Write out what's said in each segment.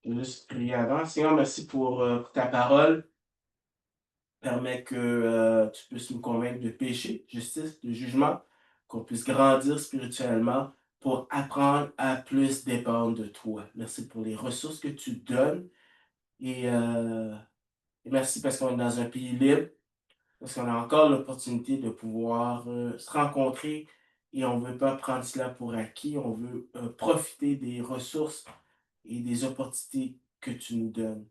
Je vais juste prier avant. Seigneur, merci pour ta parole. Permets que tu puisses nous convaincre de péché, justice, de jugement, qu'on puisse grandir spirituellement pour apprendre à plus dépendre de toi. Merci pour les ressources que tu donnes et merci parce qu'on est dans un pays libre, parce qu'on a encore l'opportunité de pouvoir se rencontrer et on ne veut pas prendre cela pour acquis, on veut profiter des ressources et des opportunités que tu nous donnes.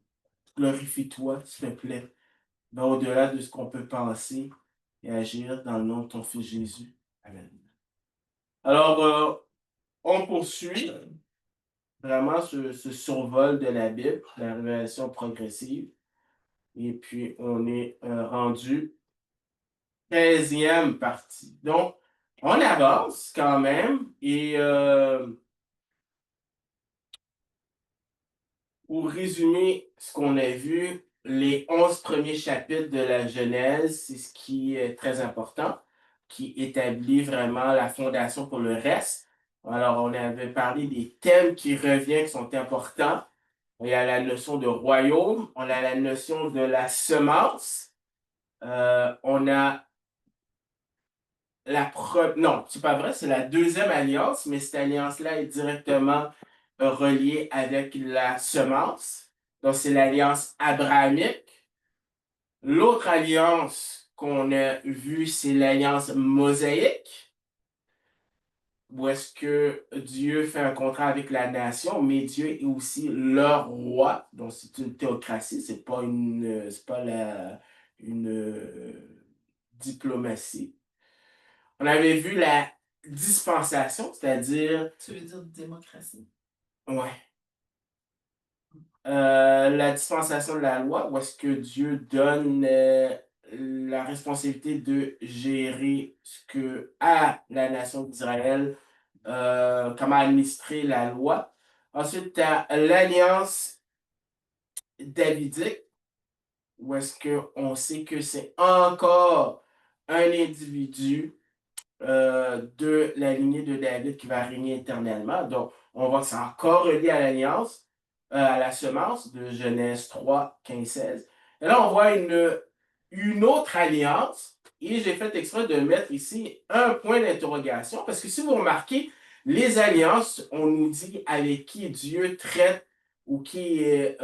Glorifie-toi, s'il te plaît, va au-delà de ce qu'on peut penser et agir dans le nom de ton Fils Jésus. Amen. Alors, on poursuit vraiment ce survol de la Bible, la révélation progressive, et puis on est rendu 13e partie. Donc, on avance quand même, et pour résumer ce qu'on a vu, les 11 premiers chapitres de la Genèse, c'est ce qui est très important, qui établit vraiment la fondation pour le reste. Alors, on avait parlé des thèmes qui reviennent, qui sont importants. Il y a la notion de royaume, on a la notion de la semence, on a non, c'est pas vrai, c'est la deuxième alliance, mais cette alliance-là est directement reliée avec la semence. Donc, c'est l'alliance abrahamique. L'autre alliance qu'on a vue, c'est l'alliance mosaïque, où est-ce que Dieu fait un contrat avec la nation, mais Dieu est aussi leur roi. Donc, c'est une théocratie, c'est pas une diplomatie. On avait vu la dispensation, c'est-à-dire. Tu veux dire démocratie? Ouais. La dispensation de la loi, où est-ce que Dieu donne la responsabilité de gérer ce que à la nation d'Israël, comment administrer la loi. Ensuite, tu as l'alliance davidique, où est-ce qu'on sait que c'est encore un individu de la lignée de David qui va régner éternellement. Donc, on voit que c'est encore relié à l'alliance, à la semence de Genèse 3, 15, 16. Et là, on voit une autre alliance. Et j'ai fait exprès de mettre ici un point d'interrogation parce que si vous remarquez, les alliances, on nous dit avec qui Dieu traite ou qui est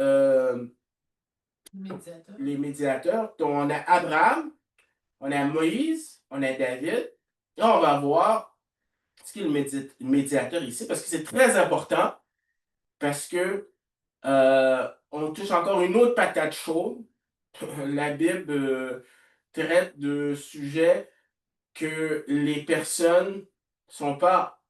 Médiateur. les médiateurs. Donc, on a Abraham, on a Moïse, on a David. Et on va voir ce qui est le médiateur ici, parce que c'est très important, parce que on touche encore une autre patate chaude. La Bible traite de sujets que les personnes ne sont pas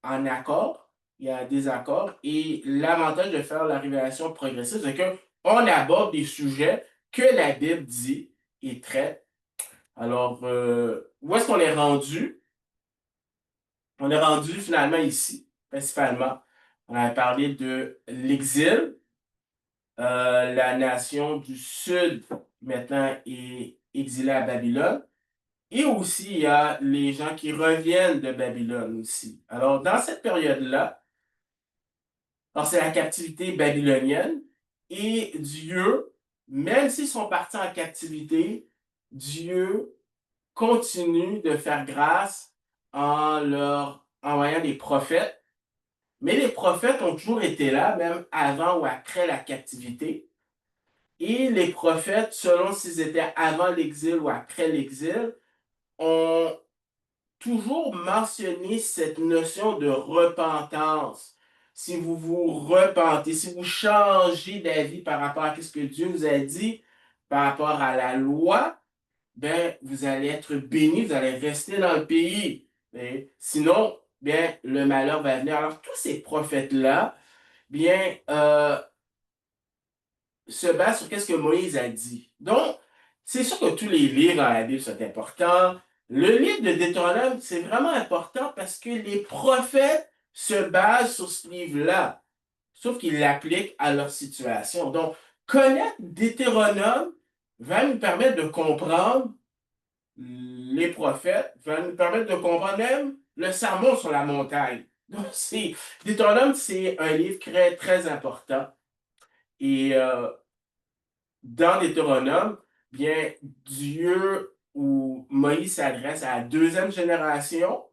en accord, il y a des accords, et l'avantage de faire la révélation progressive, c'est qu'on aborde des sujets que la Bible dit et traite. Alors, où est-ce qu'on est rendu? On est rendu finalement ici, principalement. On a parlé de l'exil. La nation du Sud, maintenant, est exilée à Babylone. Et aussi, il y a les gens qui reviennent de Babylone aussi. Alors, dans cette période-là, alors c'est la captivité babylonienne. Et Dieu, même s'ils sont partis en captivité, Dieu continue de faire grâce en leur envoyant des prophètes. Mais les prophètes ont toujours été là, même avant ou après la captivité. Et les prophètes, selon s'ils étaient avant l'exil ou après l'exil, ont toujours mentionné cette notion de repentance. Si vous vous repentez, si vous changez d'avis par rapport à ce que Dieu vous a dit, par rapport à la loi, ben, vous allez être bénis, vous allez rester dans le pays. Et sinon, bien, le malheur va venir. Alors, tous ces prophètes-là, bien, se basent sur ce que Moïse a dit. Donc, c'est sûr que tous les livres dans la Bible sont importants. Le livre de Deutéronome, c'est vraiment important parce que les prophètes se basent sur ce livre-là, sauf qu'ils l'appliquent à leur situation. Donc, connaître Deutéronome va nous permettre de comprendre les prophètes, va nous permettre de comprendre même le sermon sur la montagne. Donc, Deutéronome, c'est un livre très, très important. Et dans Deutéronome, bien, Dieu ou Moïse s'adresse à la deuxième génération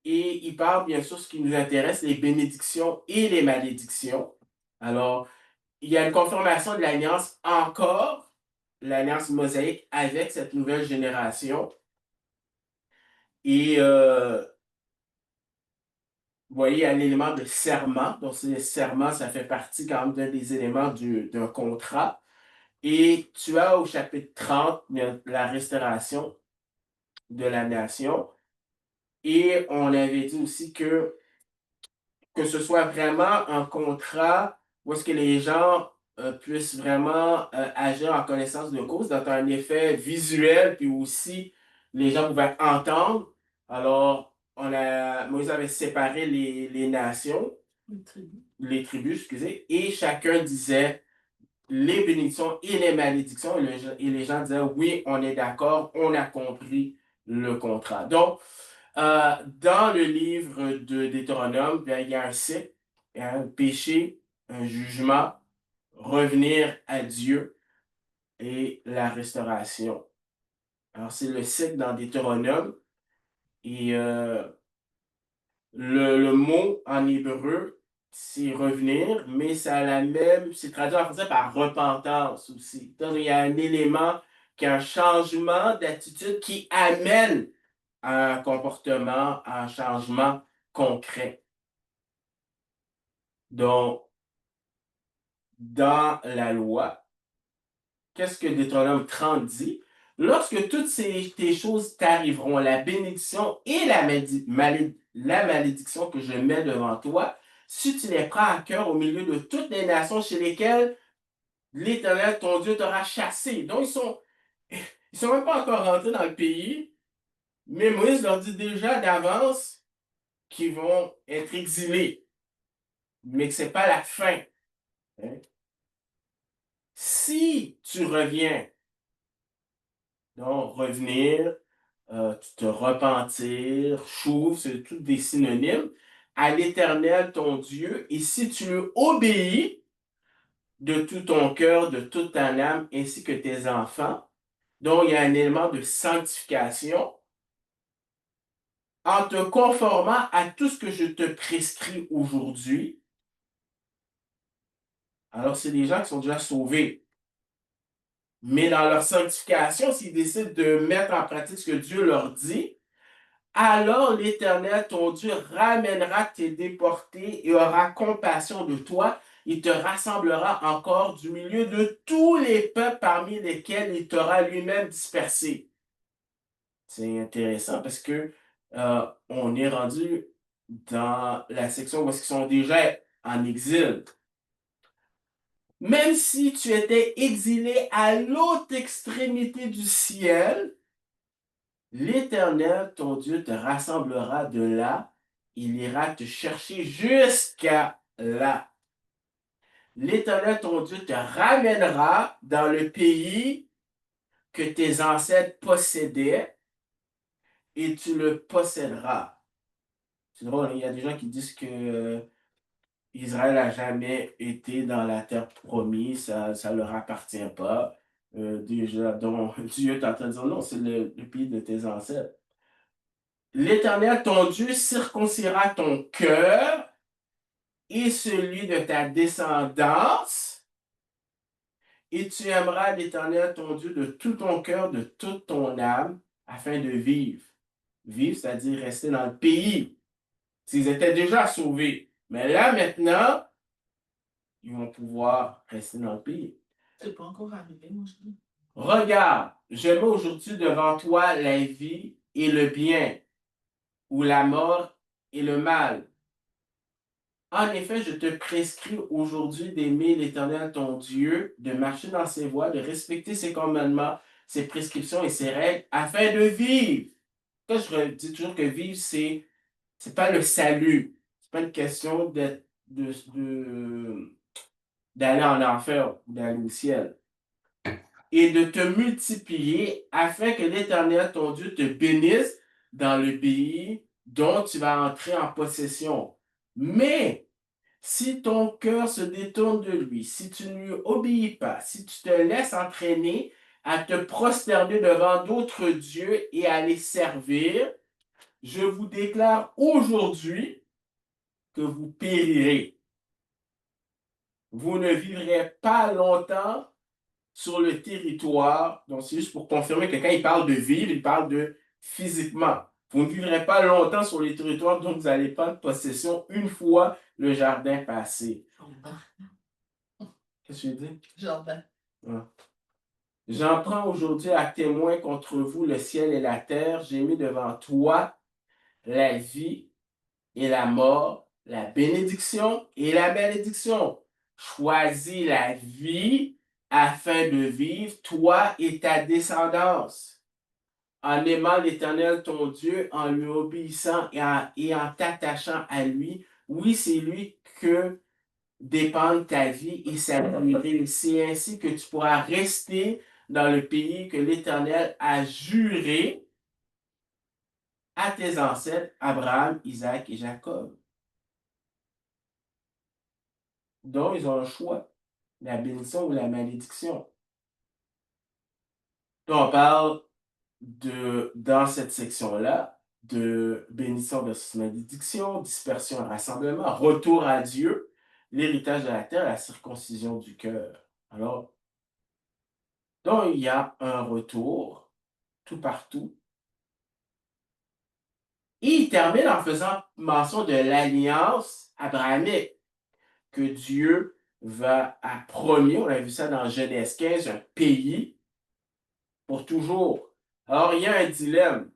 et il parle bien sûr ce qui nous intéresse, les bénédictions et les malédictions. Alors, il y a une confirmation de l'alliance encore, l'alliance mosaïque avec cette nouvelle génération. Et vous voyez, il y a l'élément de serment. Donc, le serment, ça fait partie quand même d'un des éléments d'un contrat. Et tu as au chapitre 30 la restauration de la nation. Et on avait dit aussi que ce soit vraiment un contrat où est-ce que les gens puissent vraiment agir en connaissance de cause, dans un effet visuel, puis aussi les gens pouvaient entendre. Alors, Moïse avait séparé les nations, les tribus, excusez, et chacun disait les bénédictions et les malédictions, et les gens disaient, oui, on est d'accord, on a compris le contrat. Donc, dans le livre de Deutéronome, bien, il y a un cycle, un péché, un jugement, revenir à Dieu et la restauration. Alors, c'est le cycle dans Deutéronome. Et le mot en hébreu, c'est revenir, mais ça a la même, c'est traduit en français par repentance aussi. Donc, il y a un élément qui est un changement d'attitude qui amène à un comportement, à un changement concret. Donc, dans la loi, qu'est-ce que Deutéronome 30 dit? Lorsque toutes tes choses t'arriveront, la bénédiction et la malédiction que je mets devant toi, si tu les prends à cœur au milieu de toutes les nations chez lesquelles l'Éternel, ton Dieu, t'aura chassé. Donc, ils sont même pas encore rentrés dans le pays, mais Moïse leur dit déjà d'avance qu'ils vont être exilés, mais que c'est pas la fin. Hein. Si tu reviens, donc revenir, te repentir, chouve, c'est tous des synonymes, à l'Éternel ton Dieu, et si tu lui obéis de tout ton cœur, de toute ta âme, ainsi que tes enfants, donc il y a un élément de sanctification, en te conformant à tout ce que je te prescris aujourd'hui. Alors, c'est des gens qui sont déjà sauvés. Mais dans leur sanctification, s'ils décident de mettre en pratique ce que Dieu leur dit, alors l'Éternel, ton Dieu, ramènera tes déportés et aura compassion de toi. Il te rassemblera encore du milieu de tous les peuples parmi lesquels il t'aura lui-même dispersé. C'est intéressant parce que on est rendu dans la section où ils sont déjà en exil. Même si tu étais exilé à l'autre extrémité du ciel, l'Éternel, ton Dieu, te rassemblera de là. Il ira te chercher jusqu'à là. L'Éternel, ton Dieu, te ramènera dans le pays que tes ancêtres possédaient et tu le posséderas. C'est drôle, il y a des gens qui disent que Israël n'a jamais été dans la terre promise, ça ne leur appartient pas. Déjà, donc Dieu est en train de dire non, c'est le pays de tes ancêtres. L'Éternel, ton Dieu, circoncira ton cœur et celui de ta descendance, et tu aimeras l'Éternel, ton Dieu, de tout ton cœur, de toute ton âme, afin de vivre. Vivre, c'est-à-dire rester dans le pays. S'ils étaient déjà sauvés. Mais là, maintenant, ils vont pouvoir rester dans le pays. C'est pas encore arrivé, moi, je dis. Regarde, je mets aujourd'hui devant toi la vie et le bien, ou la mort et le mal. En effet, je te prescris aujourd'hui d'aimer l'Éternel ton Dieu, de marcher dans ses voies, de respecter ses commandements, ses prescriptions et ses règles, afin de vivre. Quand je dis toujours que vivre, c'est pas le salut. C'est pas une question d'aller en enfer ou d'aller au ciel. et de te multiplier afin que l'Éternel, ton Dieu, te bénisse dans le pays dont tu vas entrer en possession. Mais si ton cœur se détourne de lui, si tu ne lui obéis pas, si tu te laisses entraîner à te prosterner devant d'autres dieux et à les servir, je vous déclare aujourd'hui que vous périrez. Vous ne vivrez pas longtemps sur le territoire. Donc, c'est juste pour confirmer que quand il parle de vivre, il parle de physiquement. Vous ne vivrez pas longtemps sur les territoires dont vous allez prendre possession une fois le jardin passé. Qu'est-ce que tu dis? Jardin. Ouais. J'en prends aujourd'hui à témoin contre vous le ciel et la terre. J'ai mis devant toi la vie et la mort, la bénédiction et la malédiction. Choisis la vie afin de vivre, toi et ta descendance, en aimant l'Éternel ton Dieu, en lui obéissant et en t'attachant à lui. Oui, c'est lui que dépend ta vie et sa durée. C'est ainsi que tu pourras rester dans le pays que l'Éternel a juré à tes ancêtres, Abraham, Isaac et Jacob. Donc, ils ont un choix, la bénédiction ou la malédiction. Donc, on parle dans cette section-là, de bénédiction versus malédiction, dispersion et rassemblement, retour à Dieu, l'héritage de la terre, la circoncision du cœur. Alors, donc, il y a un retour tout partout. Et il termine en faisant mention de l'alliance abrahamique que Dieu a promis, on a vu ça dans Genèse 15, un pays pour toujours. Alors, il y a un dilemme.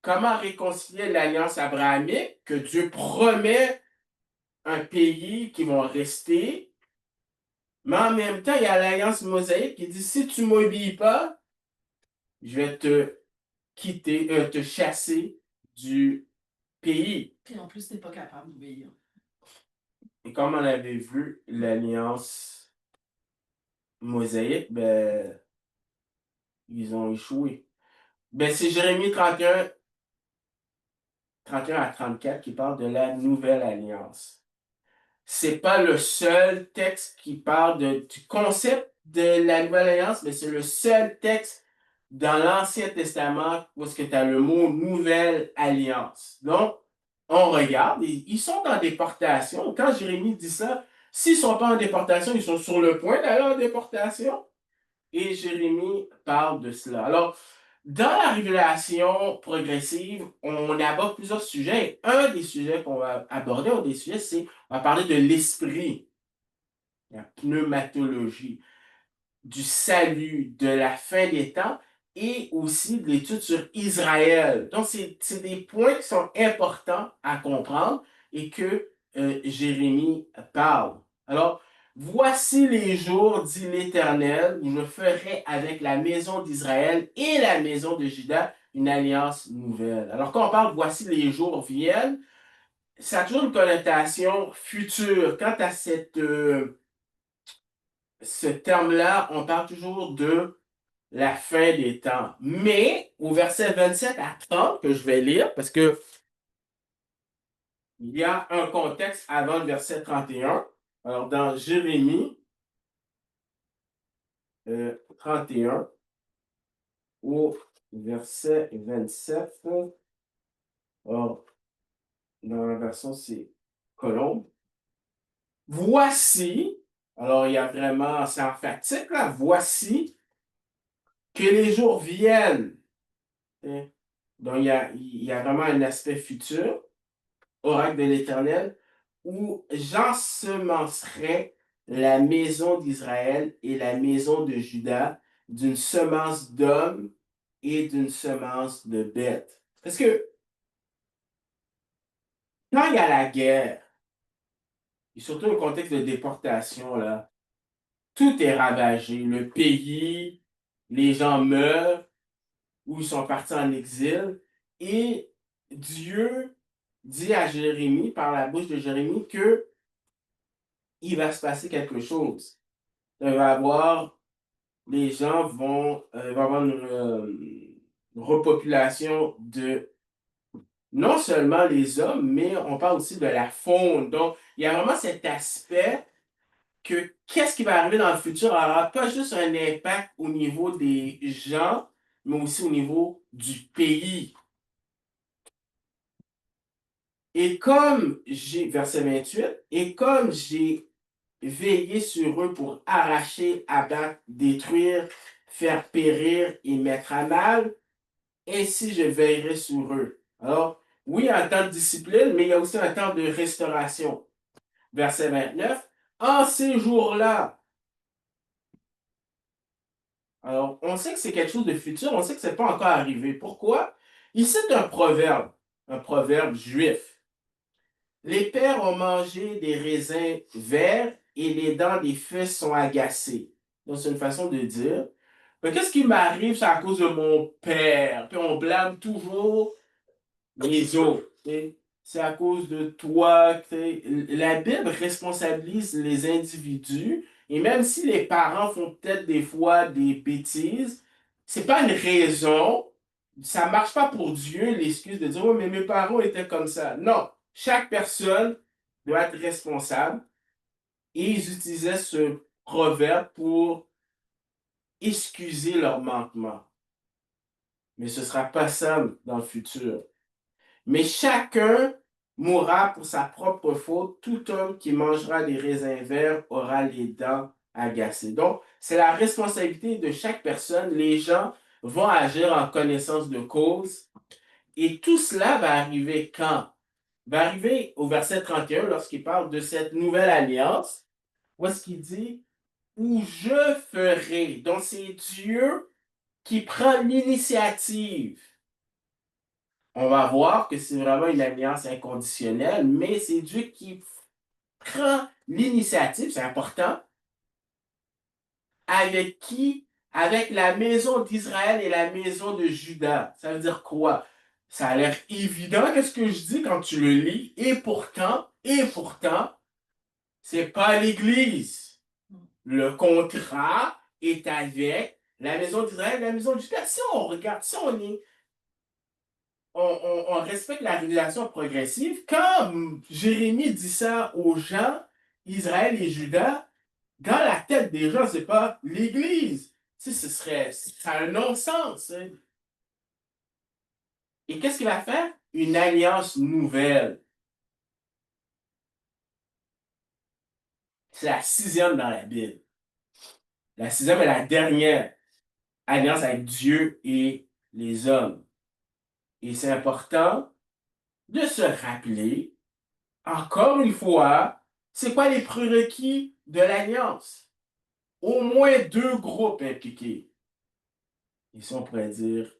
Comment réconcilier l'alliance abrahamique que Dieu promet un pays qui vont rester, mais en même temps, il y a l'alliance mosaïque qui dit, si tu ne m'obéis pas, je vais te quitter, te chasser du pays. Puis en plus, t'es pas capable d'obéir. Et comme on avait vu, l'alliance mosaïque, ben, ils ont échoué. Ben, c'est Jérémie 31 à 34 qui parle de la nouvelle alliance. C'est pas le seul texte qui parle du concept de la nouvelle alliance, mais c'est le seul texte dans l'Ancien Testament où est-ce que tu as le mot nouvelle alliance. Donc, on regarde, ils sont en déportation. Quand Jérémie dit ça, s'ils ne sont pas en déportation, ils sont sur le point d'aller en déportation. Et Jérémie parle de cela. Alors, dans la révélation progressive, on aborde plusieurs sujets. Un des sujets qu'on va aborder, un des sujets, c'est on va parler de l'esprit, la pneumatologie, du salut, de la fin des temps et aussi de l'étude sur Israël. Donc, c'est des points qui sont importants à comprendre et que Jérémie parle. Alors, voici les jours, dit l'Éternel, où je ferai avec la maison d'Israël et la maison de Juda une alliance nouvelle. Alors, quand on parle voici les jours viennent, ça a toujours une connotation future. Quant à ce terme-là, on parle toujours de la fin des temps. Mais au verset 27 à 30 que je vais lire, parce que il y a un contexte avant le verset 31. Alors, dans Jérémie 31, au verset 27, alors, dans la version, c'est Colombe. Voici, alors il y a vraiment, c'est emphatique là, voici que les jours viennent. Hein. Donc, il y a vraiment un aspect futur, oracle de l'Éternel, où j'ensemencerai la maison d'Israël et la maison de Juda d'une semence d'hommes et d'une semence de bêtes. Parce que quand il y a la guerre, et surtout le contexte de déportation, là, tout est ravagé. Le pays, les gens meurent ou ils sont partis en exil. Et Dieu dit à Jérémie, par la bouche de Jérémie, que il va se passer quelque chose. Il va y avoir les gens vont, va avoir une repopulation de non seulement les hommes, mais on parle aussi de la faune. Donc, il y a vraiment cet aspect que qu'est-ce qui va arriver dans le futur aura pas juste un impact au niveau des gens, mais aussi au niveau du pays. Et comme j'ai, verset 28, et comme j'ai veillé sur eux pour arracher, abattre, détruire, faire périr et mettre à mal, ainsi je veillerai sur eux. Alors, oui, il y a un temps de discipline, mais il y a aussi un temps de restauration. Verset 29, en ces jours-là, alors on sait que c'est quelque chose de futur, on sait que ce n'est pas encore arrivé. Pourquoi? Ici, c'est un proverbe juif. Les pères ont mangé des raisins verts et les dents des fils sont agacées. Donc, c'est une façon de dire. Mais qu'est-ce qui m'arrive, c'est à cause de mon père. Puis on blâme toujours les autres. T'sais. C'est à cause de toi. T'sais. La Bible responsabilise les individus. Et même si les parents font peut-être des fois des bêtises, c'est pas une raison. Ça marche pas pour Dieu, l'excuse de dire, oh, mais mes parents étaient comme ça. Non. Chaque personne doit être responsable. Et ils utilisaient ce proverbe pour excuser leur manquement. Mais ce ne sera pas ça dans le futur. Mais chacun mourra pour sa propre faute. Tout homme qui mangera des raisins verts aura les dents agacées. Donc, c'est la responsabilité de chaque personne. Les gens vont agir en connaissance de cause. Et tout cela va arriver quand? Va arriver au verset 31 lorsqu'il parle de cette nouvelle alliance, où est-ce qu'il dit, où je ferai. Donc, c'est Dieu qui prend l'initiative. On va voir que c'est vraiment une alliance inconditionnelle, mais c'est Dieu qui prend l'initiative, c'est important, avec qui? Avec la maison d'Israël et la maison de Juda. Ça veut dire quoi? Ça a l'air évident, qu'est-ce que je dis quand tu le lis, et pourtant, c'est pas l'Église. Le contrat est avec la maison d'Israël et la maison de Juda. Si on regarde, si on est on respecte la révélation progressive. Quand Jérémie dit ça aux gens, Israël et Juda, dans la tête des gens, c'est pas l'Église. Tu sais, ça a un non-sens. Hein. Et qu'est-ce qu'il va faire? Une alliance nouvelle. C'est la sixième dans la Bible. La sixième est la dernière alliance avec Dieu et les hommes. Et c'est important de se rappeler encore une fois, c'est quoi les prérequis de l'alliance? Au moins deux groupes impliqués. Ici, on pourrait dire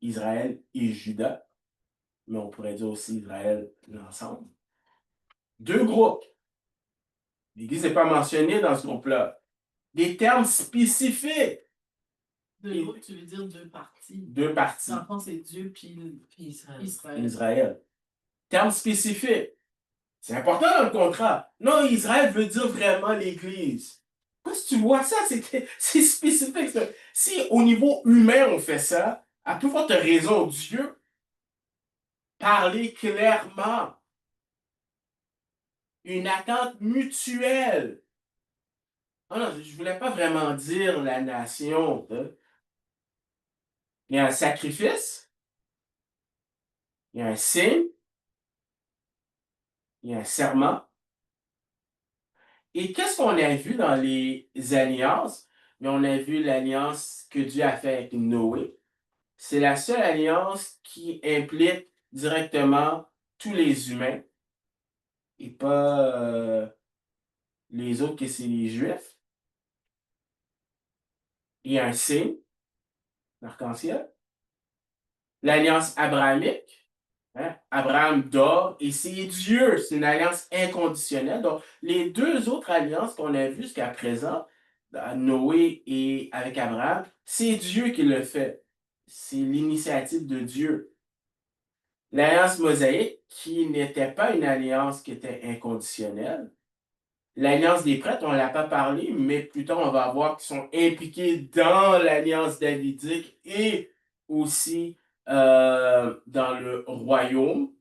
Israël et Juda, mais on pourrait dire aussi Israël l'ensemble. Deux groupes. L'Église n'est pas mentionnée dans ce groupe-là. Des termes spécifiques. Deux groupes, tu veux dire deux parties. Deux parties. Dans le fond, c'est Dieu puis Israël. Israël. Termes spécifiques. C'est important dans le contrat. Non, Israël veut dire vraiment l'Église. Parce que tu vois ça, c'est spécifique. Ça. Si au niveau humain on fait ça, à plus forte raison, Dieu, parler clairement, une attente mutuelle. Oh non, je ne voulais pas vraiment dire la nation. Hein. Il y a un sacrifice, il y a un signe, il y a un serment. Et qu'est-ce qu'on a vu dans les alliances? Mais on a vu l'alliance que Dieu a faite avec Noé. C'est la seule alliance qui implique directement tous les humains et pas les autres que c'est les Juifs. Il y a un signe, l'arc-en-ciel. L'alliance abrahamique, hein, Abraham dort et c'est Dieu, c'est une alliance inconditionnelle. Donc, les deux autres alliances qu'on a vues jusqu'à présent, Noé et avec Abraham, c'est Dieu qui le fait. C'est l'initiative de Dieu. L'alliance mosaïque, qui n'était pas une alliance qui était inconditionnelle, L'alliance des prêtres, on ne l'a pas parlé, mais plus tard, on va voir qu'ils sont impliqués dans l'alliance davidique et aussi dans le royaume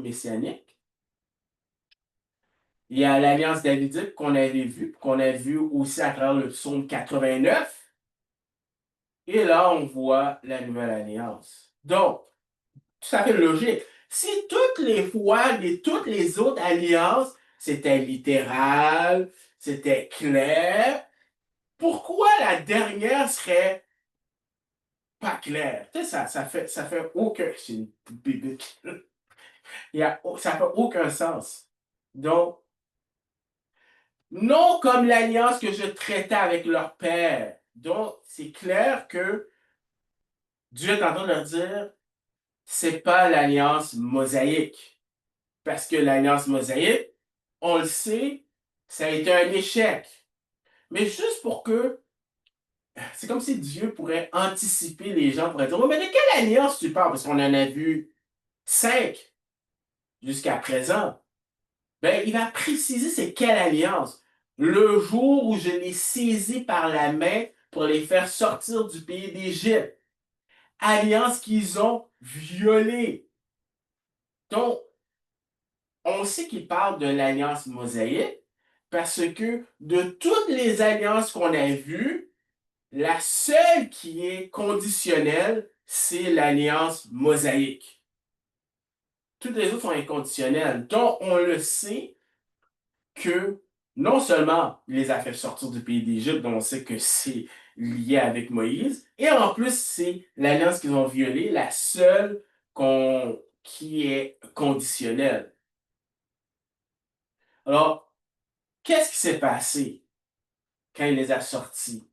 messianique. Il y a l'alliance davidique qu'on a vu aussi à travers le psaume 89. Et là, on voit la nouvelle alliance. Donc, tout à fait logique. Si toutes les fois, toutes les autres alliances, c'était littéral, c'était clair, pourquoi la dernière serait pas claire? Tu sais, ça fait aucun... C'est une bibique. Ça fait aucun sens. Donc, non comme l'alliance que je traitais avec leur père. Donc, c'est clair que Dieu est en train de leur dire, c'est pas l'alliance mosaïque. Parce que l'alliance mosaïque, on le sait, ça a été un échec. Mais juste pour que, c'est comme si Dieu pourrait anticiper les gens, pourrait dire, oh, mais de quelle alliance tu parles? Parce qu'on en a vu 5 jusqu'à présent. Ben, il va préciser c'est quelle alliance. Le jour où je les saisis par la main pour les faire sortir du pays d'Égypte. Alliance qu'ils ont violée. Donc, on sait qu'il parle de l'alliance mosaïque parce que de toutes les alliances qu'on a vues, la seule qui est conditionnelle, c'est l'alliance mosaïque. Toutes les autres sont inconditionnelles. Donc, on le sait que non seulement il les a fait sortir du pays d'Égypte, dont on sait que c'est lié avec Moïse, et en plus, c'est l'alliance qu'ils ont violée, la seule qui est conditionnelle. Alors, qu'est-ce qui s'est passé quand il les a sortis?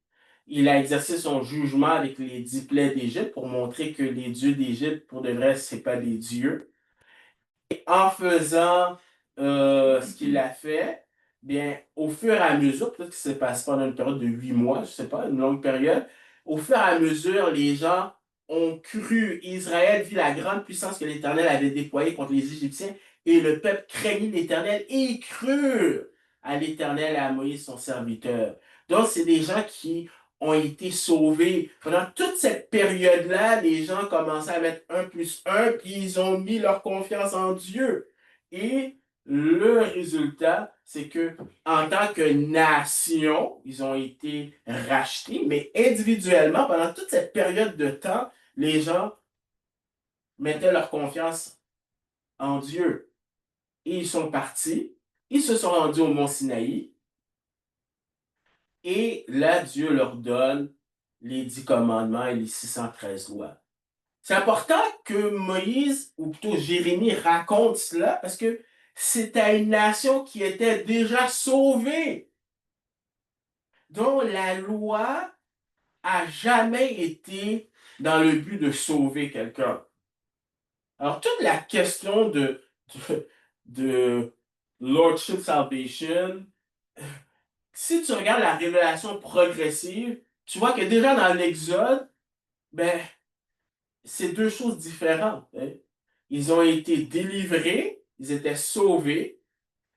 Il a exercé son jugement avec les 10 plaies d'Égypte pour montrer que les dieux d'Égypte, pour de vrai, ce pas des dieux. Et en faisant ce qu'il a fait, bien, au fur et à mesure, peut-être que ça s'est passé pendant une période de 8 mois, je ne sais pas, une longue période, au fur et à mesure, les gens ont cru, Israël vit la grande puissance que l'Éternel avait déployée contre les Égyptiens, et le peuple craignit l'Éternel et crut à l'Éternel et à Moïse, son serviteur. Donc, c'est des gens qui ont été sauvés. Pendant toute cette période-là, les gens commençaient à mettre un plus un, puis ils ont mis leur confiance en Dieu. Et le résultat, c'est que en tant que nation, ils ont été rachetés, mais individuellement, pendant toute cette période de temps, les gens mettaient leur confiance en Dieu. Et ils sont partis, ils se sont rendus au mont Sinaï, et là, Dieu leur donne les 10 commandements et les 613 lois. C'est important que Moïse, ou plutôt Jérémie, raconte cela parce que c'était une nation qui était déjà sauvée, dont la loi a jamais été dans le but de sauver quelqu'un. Alors, toute la question de Lordship Salvation, si tu regardes la révélation progressive, tu vois que déjà dans l'Exode, ben, c'est deux choses différentes. Hein. Ils ont été délivrés, ils étaient sauvés,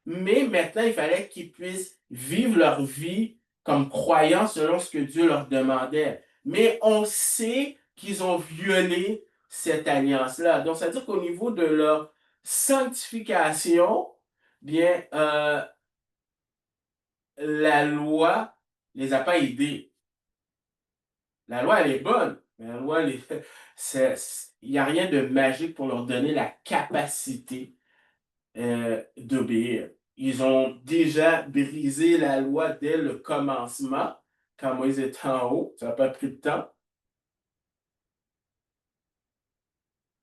mais maintenant, il fallait qu'ils puissent vivre leur vie comme croyants selon ce que Dieu leur demandait. Mais on sait qu'ils ont violé cette alliance-là. Donc, ça veut dire qu'au niveau de leur sanctification, bien, la loi les a pas aidés. La loi, elle est bonne, mais la loi, il n'y a rien de magique pour leur donner la capacité d'obéir. Ils ont déjà brisé la loi dès le commencement, quand Moïse était en haut. Ça n'a pas pris de temps.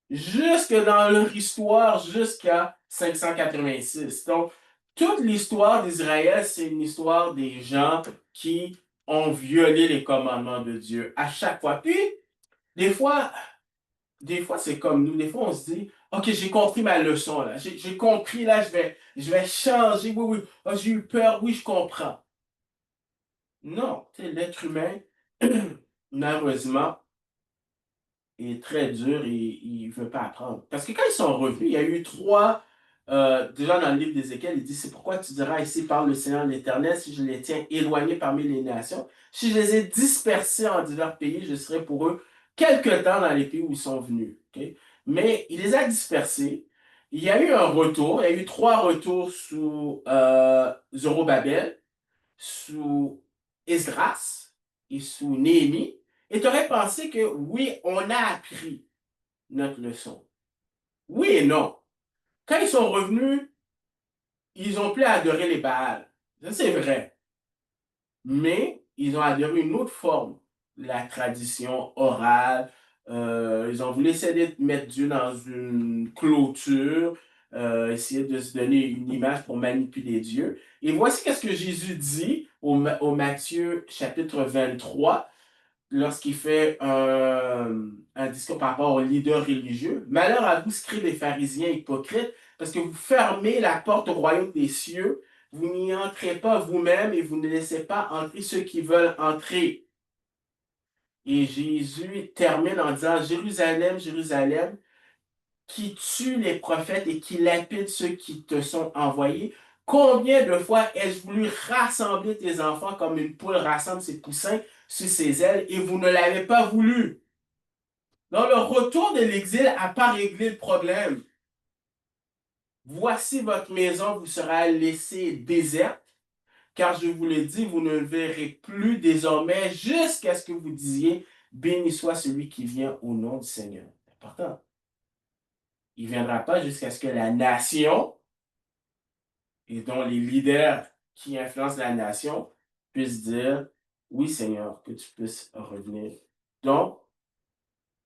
Jusque dans leur histoire, jusqu'à 586. Donc, toute l'histoire d'Israël, c'est une histoire des gens qui ont violé les commandements de Dieu à chaque fois. Puis, des fois, des fois, c'est comme nous. Des fois, on se dit, OK, j'ai compris ma leçon, là. J'ai compris, là, je vais changer. Oui, oui. Ah, j'ai eu peur. Oui, je comprends. Non, tu sais, l'être humain, malheureusement, est très dur et il ne veut pas apprendre. Parce que quand ils sont revenus, il y a eu 3 déjà dans le livre d'Ézéchiel, il dit, c'est pourquoi tu diras ici, parle le Seigneur l'Éternel, si je les tiens éloignés parmi les nations, si je les ai dispersés en divers pays, je serai pour eux quelque temps dans les pays où ils sont venus. Ok? Mais il les a dispersés. Il y a eu un retour, il y a eu trois retours sous Zorobabel, sous Esdras et sous Néhémie. Et tu aurais pensé que oui, on a appris notre leçon. Oui et non. Quand ils sont revenus, ils ont plus adoré les Baals. Ça, c'est vrai. Mais ils ont adoré une autre forme, la tradition orale. Ils ont voulu essayer de mettre Dieu dans une clôture, essayer de se donner une image pour manipuler Dieu. Et voici qu'est-ce que Jésus dit au Matthieu chapitre 23 lorsqu'il fait un discours par rapport aux leaders religieux. Malheur à vous, scribes et pharisiens hypocrites, parce que vous fermez la porte au royaume des cieux, vous n'y entrez pas vous-même et vous ne laissez pas entrer ceux qui veulent entrer. Et Jésus termine en disant, Jérusalem, Jérusalem, qui tue les prophètes et qui lapide ceux qui te sont envoyés. Combien de fois ai-je voulu rassembler tes enfants comme une poule rassemble ses poussins sur ses ailes et vous ne l'avez pas voulu? Donc, le retour de l'exil n'a pas réglé le problème. Voici votre maison vous sera laissée déserte, car je vous le dis, vous ne le verrez plus désormais jusqu'à ce que vous disiez, béni soit celui qui vient au nom du Seigneur. C'est important. Il ne viendra pas jusqu'à ce que la nation, et dont les leaders qui influencent la nation, puissent dire, oui Seigneur, que tu puisses revenir. Donc,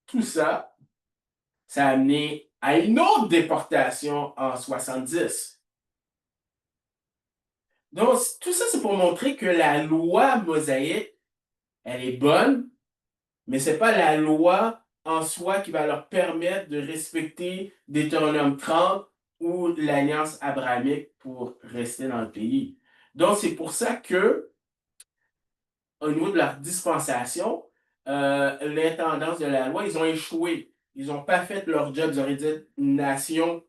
tout ça, ça a amené à une autre déportation en 70. Donc, tout ça, c'est pour montrer que la loi mosaïque, elle est bonne, mais ce n'est pas la loi en soi qui va leur permettre de respecter Deutéronome 30 ou l'alliance abrahamique pour rester dans le pays. Donc, c'est pour ça que, au niveau de leur dispensation, l'intendance de la loi, ils ont échoué. Ils n'ont pas fait leur job. Ils auraient dit une nation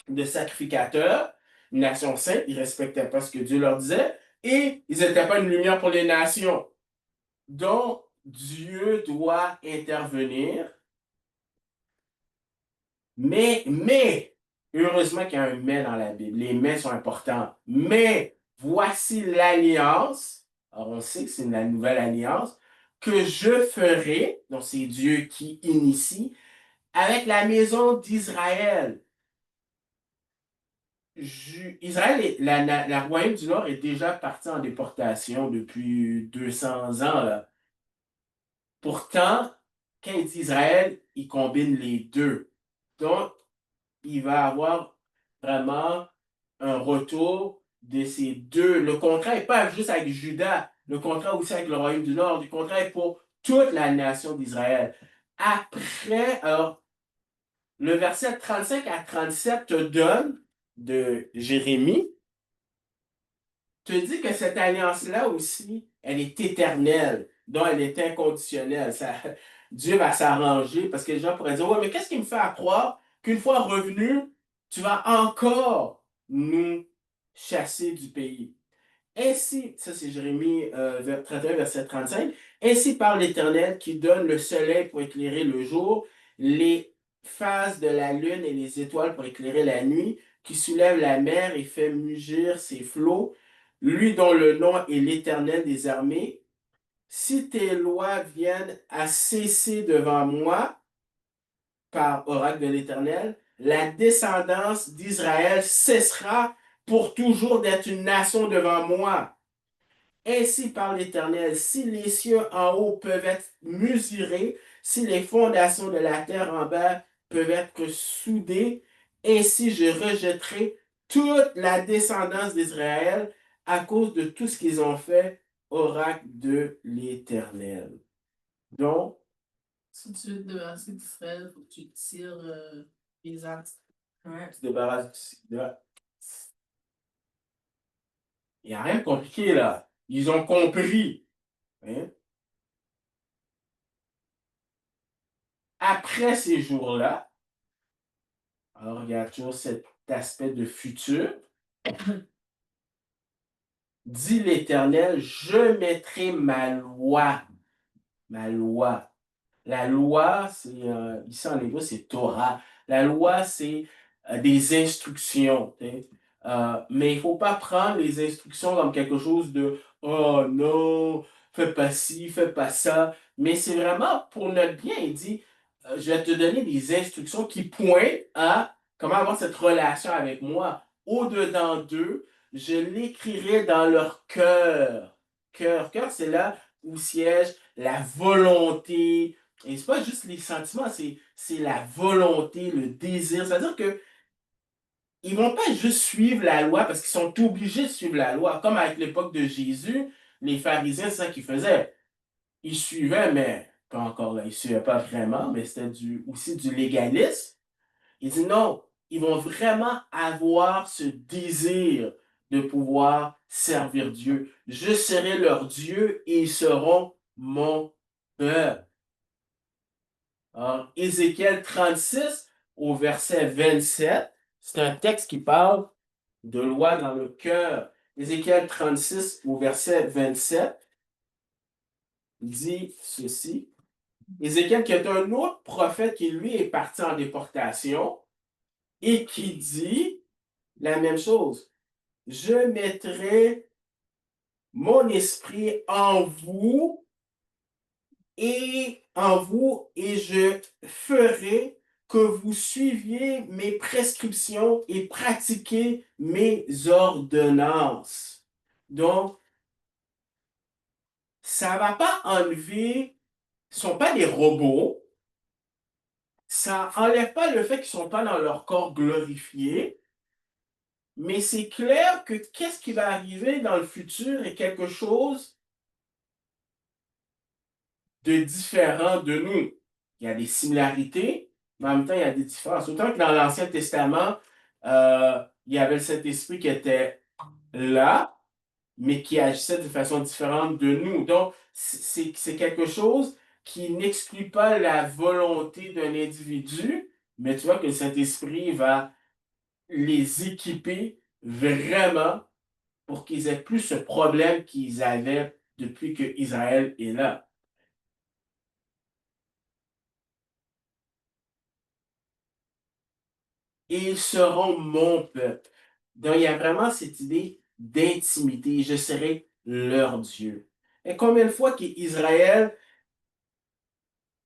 de sacrificateurs, une nation sainte, ils ne respectaient pas ce que Dieu leur disait, et ils n'étaient pas une lumière pour les nations. Donc, Dieu doit intervenir, heureusement qu'il y a un mais dans la Bible. Les mais sont importants. Mais voici l'alliance, alors on sait que c'est la nouvelle alliance, que je ferai, donc c'est Dieu qui initie, avec la maison d'Israël. Israël, la Royaume du Nord est déjà partie en déportation depuis 200 ans, là. Pourtant, quand il dit Israël, il combine les deux. Donc, il va avoir vraiment un retour de ces deux. Le contrat n'est pas juste avec Juda, le contrat aussi avec le Royaume du Nord, le contrat est pour toute la nation d'Israël. Après, alors, le verset 35 à 37 te donne de Jérémie, te dit que cette alliance-là aussi, elle est éternelle, donc elle est inconditionnelle. Dieu va s'arranger parce que les gens pourraient dire, ouais, mais qu'est-ce qui me fait croire qu'une fois revenu, tu vas encore nous chasser du pays? Ainsi, ça c'est Jérémie 31, verset 35, ainsi parle l'Éternel qui donne le soleil pour éclairer le jour, les phases de la lune et les étoiles pour éclairer la nuit, qui soulève la mer et fait mugir ses flots, lui dont le nom est l'Éternel des armées. Si tes lois viennent à cesser devant moi, par oracle de l'Éternel, la descendance d'Israël cessera pour toujours d'être une nation devant moi. Ainsi par l'Éternel, si les cieux en haut peuvent être mesurés, si les fondations de la terre en bas peuvent être soudées, ainsi je rejetterai toute la descendance d'Israël à cause de tout ce qu'ils ont fait, oracle de l'Éternel. Donc, Si tu veux te débarrasser d'Israël, il faut que tu tires les axes. Ouais. tu te débarrasses il n'y a rien de compliqué là. Ils ont compris. Hein? Après ces jours-là, alors, il y a toujours cette aspect de futur. Dit l'Éternel, je mettrai ma loi. Ma loi. La loi, c'est, ici en hébreu, c'est Torah. La loi, c'est des instructions. Tu sais. Mais il ne faut pas prendre les instructions comme quelque chose de oh non, fais pas ci, fais pas ça. Mais c'est vraiment pour notre bien. Il dit je vais te donner des instructions qui pointent à comment avoir cette relation avec moi. Au-dedans d'eux, je l'écrirai dans leur cœur. Cœur, cœur, c'est là où siège la volonté, et c'est pas juste les sentiments, c'est la volonté, le désir. C'est-à-dire que ils vont pas juste suivre la loi parce qu'ils sont obligés de suivre la loi. Comme avec l'époque de Jésus, les pharisiens, c'est ça qu'ils faisaient. Ils suivaient, mais pas encore là, ils suivaient pas vraiment, mais c'était aussi du légalisme. Il dit non, ils vont vraiment avoir ce désir de pouvoir servir Dieu. Je serai leur Dieu et ils seront mon peuple. Alors, Ézéchiel 36 au verset 27, c'est un texte qui parle de loi dans le cœur. Ézéchiel 36 au verset 27 dit ceci. Ézéchiel qui est un autre prophète qui lui est parti en déportation et qui dit la même chose. Je mettrai mon esprit en vous et je ferai que vous suiviez mes prescriptions et pratiquiez mes ordonnances. Donc, ça ne va pas enlever, ce ne sont pas des robots, ça n'enlève pas le fait qu'ils ne sont pas dans leur corps glorifié, mais c'est clair que qu'est-ce qui va arriver dans le futur est quelque chose de différent de nous. Il y a des similarités, mais en même temps, il y a des différences. Autant que dans l'Ancien Testament, il y avait le Saint-Esprit qui était là, mais qui agissait de façon différente de nous. Donc, c'est quelque chose qui n'exclut pas la volonté d'un individu, mais tu vois que le Saint-Esprit va les équiper vraiment pour qu'ils aient plus ce problème qu'ils avaient depuis que Israël est là. Et ils seront mon peuple. Donc, il y a vraiment cette idée d'intimité. Je serai leur Dieu. Et combien de fois qu'Israël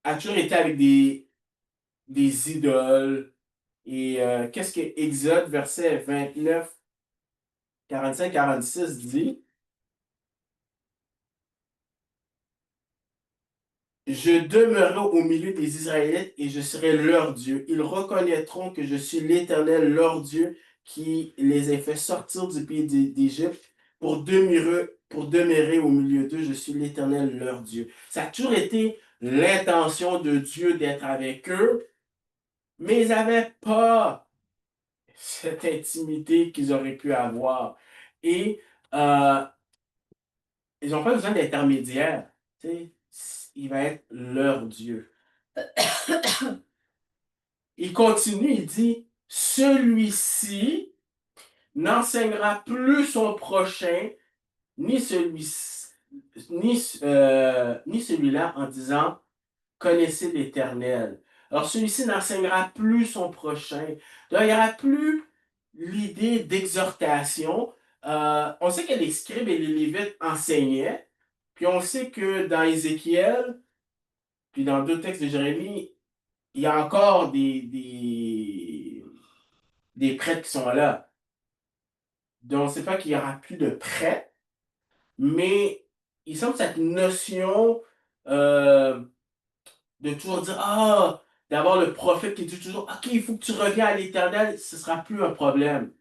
a toujours été avec des idoles? Et qu'est-ce que Exode, verset 29, 45, 46 dit? Je demeurerai au milieu des Israélites et je serai leur Dieu. Ils reconnaîtront que je suis l'Éternel, leur Dieu, qui les a fait sortir du pays d'Égypte pour demeurer au milieu d'eux. Je suis l'Éternel, leur Dieu. Ça a toujours été l'intention de Dieu d'être avec eux, mais ils n'avaient pas cette intimité qu'ils auraient pu avoir. Et euh, ils n'ont pas besoin d'intermédiaire. Tu sais, il va être leur Dieu. Il continue, il dit, celui-ci n'enseignera plus son prochain, ni ni celui-là en disant, connaissez l'Éternel. Alors celui-ci n'enseignera plus son prochain. Donc, il n'y aura plus l'idée d'exhortation. On sait que les scribes et les lévites enseignaient, puis on sait que dans Ézéchiel, puis dans deux textes de Jérémie, il y a encore des prêtres qui sont là. Donc, c'est pas qu'il y aura plus de prêtres, mais il semble cette notion euh, de toujours dire, ah, d'avoir le prophète qui dit toujours, OK, il faut que tu reviens à l'Éternel, ce sera plus un problème.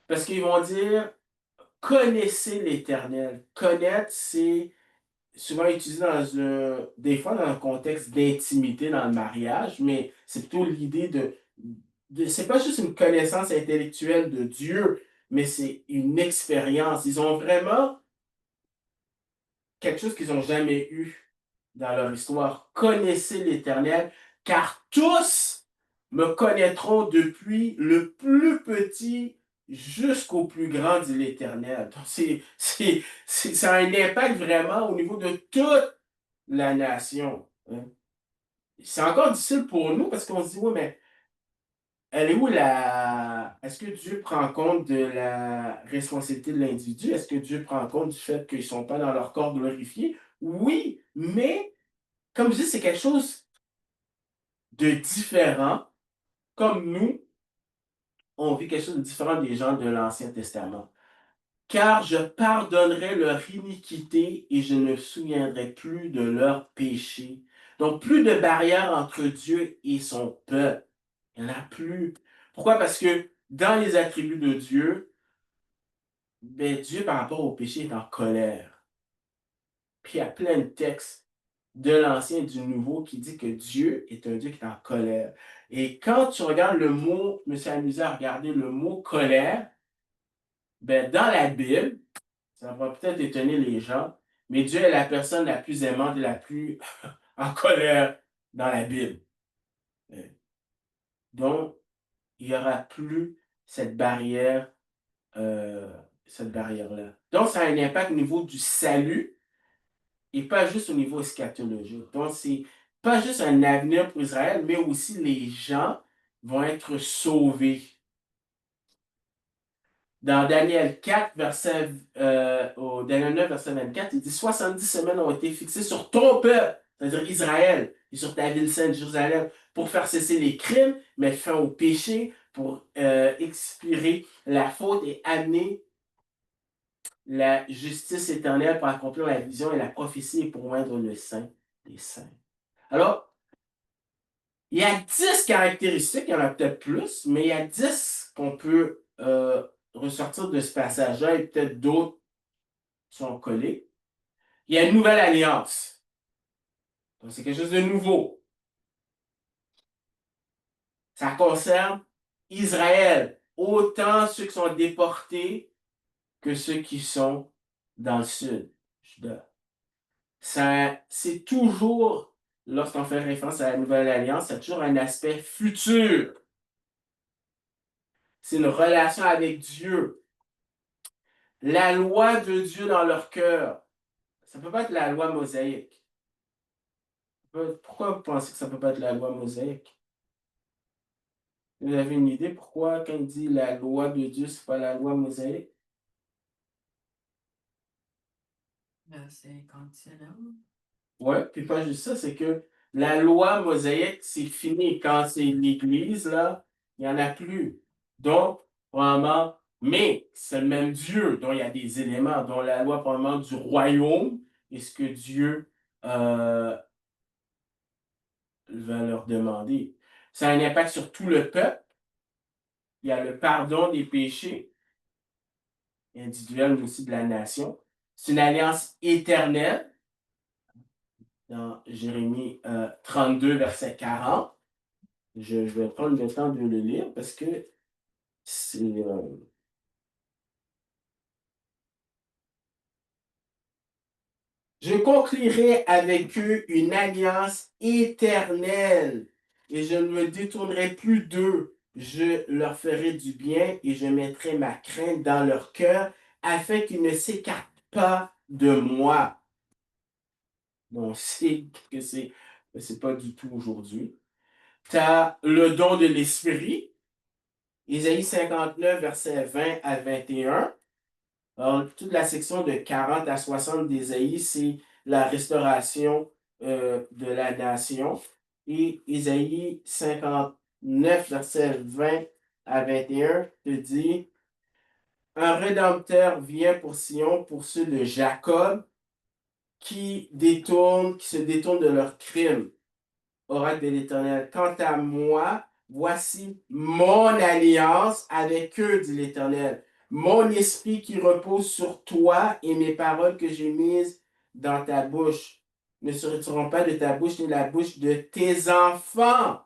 Parce qu'ils vont dire, connaissez l'Éternel. Connaître, c'est souvent utilisé des fois dans un contexte d'intimité dans le mariage, mais c'est plutôt l'idée c'est pas juste une connaissance intellectuelle de Dieu, mais c'est une expérience. Ils ont vraiment quelque chose qu'ils n'ont jamais eu dans leur histoire. Connaissez l'Éternel, car tous me connaîtront depuis le plus petit jusqu'au plus grand, dit l'Éternel. Donc, ça a un impact vraiment au niveau de toute la nation, hein. C'est encore difficile pour nous parce qu'on se dit, oui, mais elle est où la... Est-ce que Dieu prend compte de la responsabilité de l'individu? Est-ce que Dieu prend compte du fait qu'ils ne sont pas dans leur corps glorifié? Oui, mais comme je dis, c'est quelque chose de différent. Comme nous, on vit quelque chose de différent des gens de l'Ancien Testament. Car je pardonnerai leur iniquité et je ne me souviendrai plus de leur péché. Donc, plus de barrière entre Dieu et son peuple. Il n'y en a plus. Pourquoi? Parce que dans les attributs de Dieu, ben, Dieu, par rapport au péché, est en colère. Puis il y a plein de textes de l'Ancien et du Nouveau qui dit que Dieu est un Dieu qui est en colère. Et quand tu regardes le mot, je me suis amusé à regarder le mot colère, ben, dans la Bible, ça va peut-être étonner les gens, mais Dieu est la personne la plus aimante et la plus en colère dans la Bible. Euh, Donc, il n'y aura plus cette barrière, euh, cette barrière-là. Donc, ça a un impact au niveau du salut et pas juste au niveau eschatologique. Donc, c'est pas juste un avenir pour Israël, mais aussi les gens vont être sauvés. Dans Daniel 4, au Daniel 9, verset 24, il dit 70 semaines ont été fixées sur ton peuple, c'est-à-dire Israël, et sur ta ville sainte Jérusalem, pour faire cesser les crimes, mettre fin au péché, pour expirer la faute et amener la justice éternelle pour accomplir la vision et la prophétie et pour oindre le saint des saints. Alors, il y a 10 caractéristiques, il y en a peut-être plus, mais il y a 10 qu'on peut ressortir de ce passage-là et peut-être d'autres sont collés. Il y a une nouvelle alliance. Donc, c'est quelque chose de nouveau. Ça concerne Israël, autant ceux qui sont déportés que ceux qui sont dans le sud. Ça, c'est toujours, lorsqu'on fait référence à la nouvelle alliance, c'est toujours un aspect futur. C'est une relation avec Dieu. La loi de Dieu dans leur cœur. Ça ne peut pas être la loi mosaïque. Pourquoi vous pensez que ça ne peut pas être la loi mosaïque? Vous avez une idée pourquoi, quand il dit la loi de Dieu, ce n'est pas la loi mosaïque? C'est conditionnel. Ouais, puis pas juste ça, c'est que la loi mosaïque, c'est fini. Quand c'est l'Église, là, il n'y en a plus. Donc, probablement, mais c'est le même Dieu, dont il y a des éléments, dont la loi, probablement, du royaume, et ce que Dieu euh, va leur demander. Ça a un impact sur tout le peuple. Il y a le pardon des péchés individuels, mais aussi de la nation. C'est une alliance éternelle dans Jérémie 32, verset 40. Je vais prendre le temps de le lire parce que c'est... Je conclurai avec eux une alliance éternelle et je ne me détournerai plus d'eux. Je leur ferai du bien et je mettrai ma crainte dans leur cœur afin qu'ils ne s'écartent pas de moi. On sait que c'est pas du tout aujourd'hui. Tu as le don de l'esprit, Ésaïe 59, versets 20 à 21. Alors, toute la section de 40 à 60 d'Ésaïe, c'est la restauration de la nation. Et Ésaïe 59, versets 20 à 21, te dit, un rédempteur vient pour Sion, pour ceux de Jacob, qui se détournent de leurs crimes. Oracle de l'Éternel. Quant à moi, voici mon alliance avec eux, dit l'Éternel. Mon esprit qui repose sur toi et mes paroles que j'ai mises dans ta bouche ne se retireront pas de ta bouche, ni la bouche de tes enfants,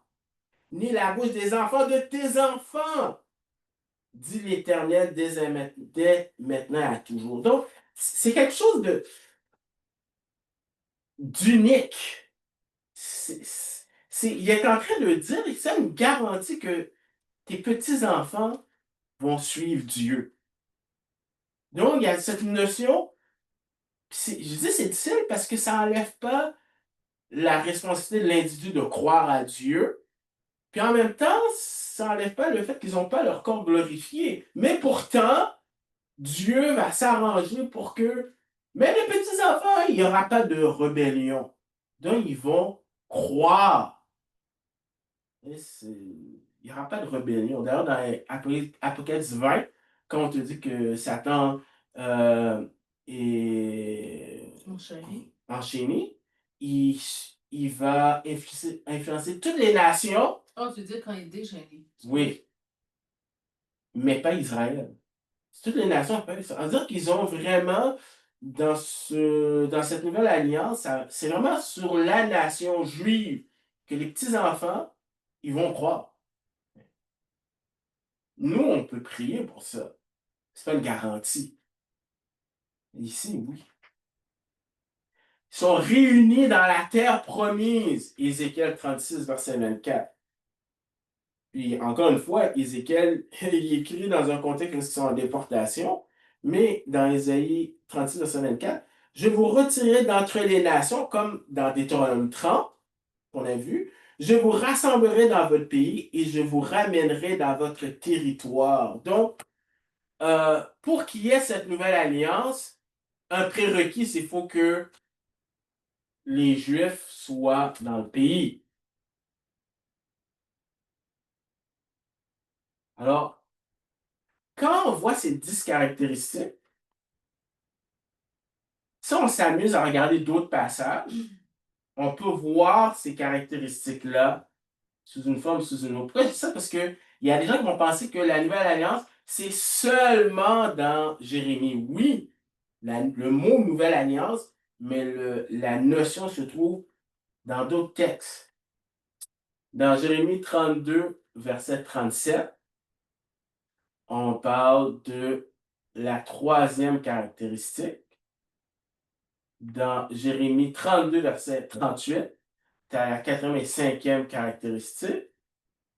ni la bouche des enfants de tes enfants, dit l'Éternel dès maintenant à toujours. Donc, c'est quelque chose d'unique. il est en train de dire, et ça me garantit que tes petits-enfants vont suivre Dieu. Donc, il y a cette notion, je dis c'est difficile parce que ça n'enlève pas la responsabilité de l'individu de croire à Dieu, puis en même temps, ça n'enlève pas le fait qu'ils n'ont pas leur corps glorifié. Mais pourtant, Dieu va s'arranger pour que, même les petits-enfants, il n'y aura pas de rébellion. Donc, ils vont croire. Il n'y aura pas de rébellion. D'ailleurs, dans Apocalypse 20, quand on te dit que Satan est enchaîné, il, il va influencer toutes les nations. Oh, tu veux dire quand il est déchaîné. Oui, mais pas Israël. Toutes les nations appellent ça. On dire qu'ils ont vraiment, dans cette nouvelle alliance, c'est vraiment sur la nation juive que les petits-enfants, ils vont croire. Nous, on peut prier pour ça. C'est pas une garantie. Ici, oui. Ils sont réunis dans la terre promise. Ézéchiel 36, verset 24. Puis, encore une fois, Ézéchiel, il écrit dans un contexte où ils sont en déportation, mais dans Ésaïe 36, verset 24, je vous retirerai d'entre les nations, comme dans Deutéronome 30, qu'on a vu, je vous rassemblerai dans votre pays et je vous ramènerai dans votre territoire. Donc, pour qu'il y ait cette nouvelle alliance, un prérequis, c'est qu'il faut que les Juifs soient dans le pays. Alors, quand on voit ces 10 caractéristiques, si on s'amuse à regarder d'autres passages, on peut voir ces caractéristiques-là sous une forme, sous une autre. Pourquoi je dis ça? Parce qu'il y a des gens qui vont penser que la Nouvelle Alliance, c'est seulement dans Jérémie. Oui, le mot Nouvelle Alliance, mais la notion se trouve dans d'autres textes. Dans Jérémie 32, verset 37, on parle de la troisième caractéristique. Dans Jérémie 32, verset 38, tu as la 85e caractéristique.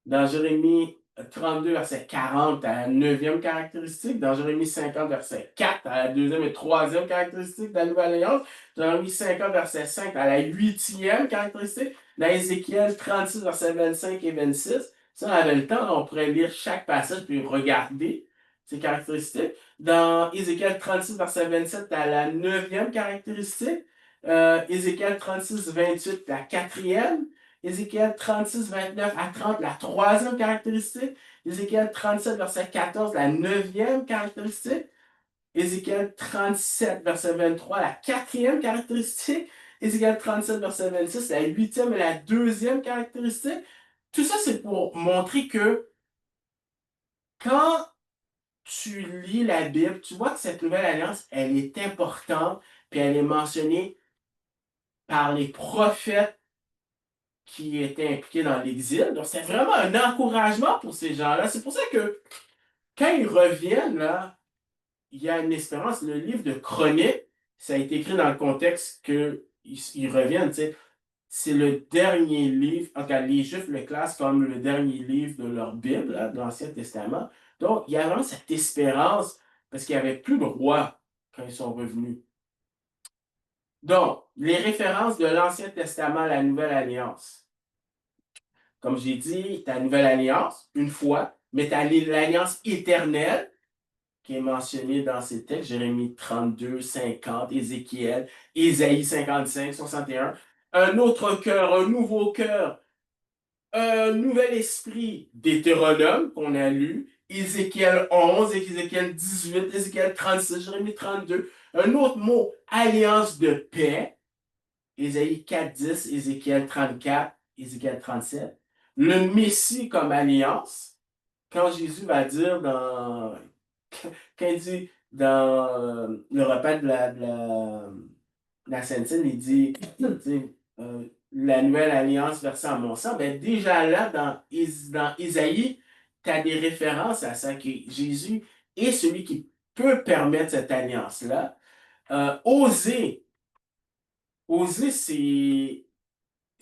Dans Jérémie 32, verset 40, tu as la neuvième caractéristique. Dans Jérémie 50, verset 4, tu as la deuxième et troisième caractéristique de la Nouvelle Alliance. Dans Jérémie 50, verset 5, tu as la huitième caractéristique. Dans Ézéchiel 36, verset 25 et 26, si on avait le temps, on pourrait lire chaque passage puis regarder ces caractéristiques. Dans Ézéchiel 36, verset 27, tu as la neuvième caractéristique. Ézéchiel 36, 28, la quatrième. Ézéchiel 36, 29 à 30, la troisième caractéristique. Ézéchiel 37, verset 14, la neuvième caractéristique. Ézéchiel 37, verset 23, la quatrième caractéristique. Ézéchiel 37, verset 26, la huitième et la deuxième caractéristique. Tout ça, c'est pour montrer que quand tu lis la Bible, tu vois que cette nouvelle alliance, elle est importante, puis elle est mentionnée par les prophètes qui étaient impliqués dans l'exil. Donc, c'est vraiment un encouragement pour ces gens-là. C'est pour ça que quand ils reviennent, là, il y a une espérance. Le livre de Chroniques, ça a été écrit dans le contexte qu'ils reviennent. Tu sais. C'est le dernier livre, en tout cas, les Juifs le classent comme le dernier livre de leur Bible, là, de l'Ancien Testament. Donc, il y a vraiment cette espérance parce qu'il n'y avait plus de roi quand ils sont revenus. Donc, les références de l'Ancien Testament à la Nouvelle Alliance. Comme j'ai dit, tu as la Nouvelle Alliance, une fois, mais tu as l'Alliance éternelle qui est mentionnée dans ces textes, Jérémie 32, 50, Ézéchiel, Ésaïe 55, 61. Un autre cœur, un nouveau cœur, un nouvel esprit, Deutéronome qu'on a lu, Ézéchiel 11, Ézéchiel 18, Ézéchiel 36, Jérémie 32. Un autre mot, alliance de paix, Ésaïe 4, 10, Ézéchiel 34, Ézéchiel 37. Le Messie comme alliance, quand Jésus va dire quand il dit dans le repas de la Sainte Seine, il dit, la nouvelle alliance versée en mon sang, ben déjà là, dans Isaïe, tu as des références à ça, que Jésus est celui qui peut permettre cette alliance-là. Oser,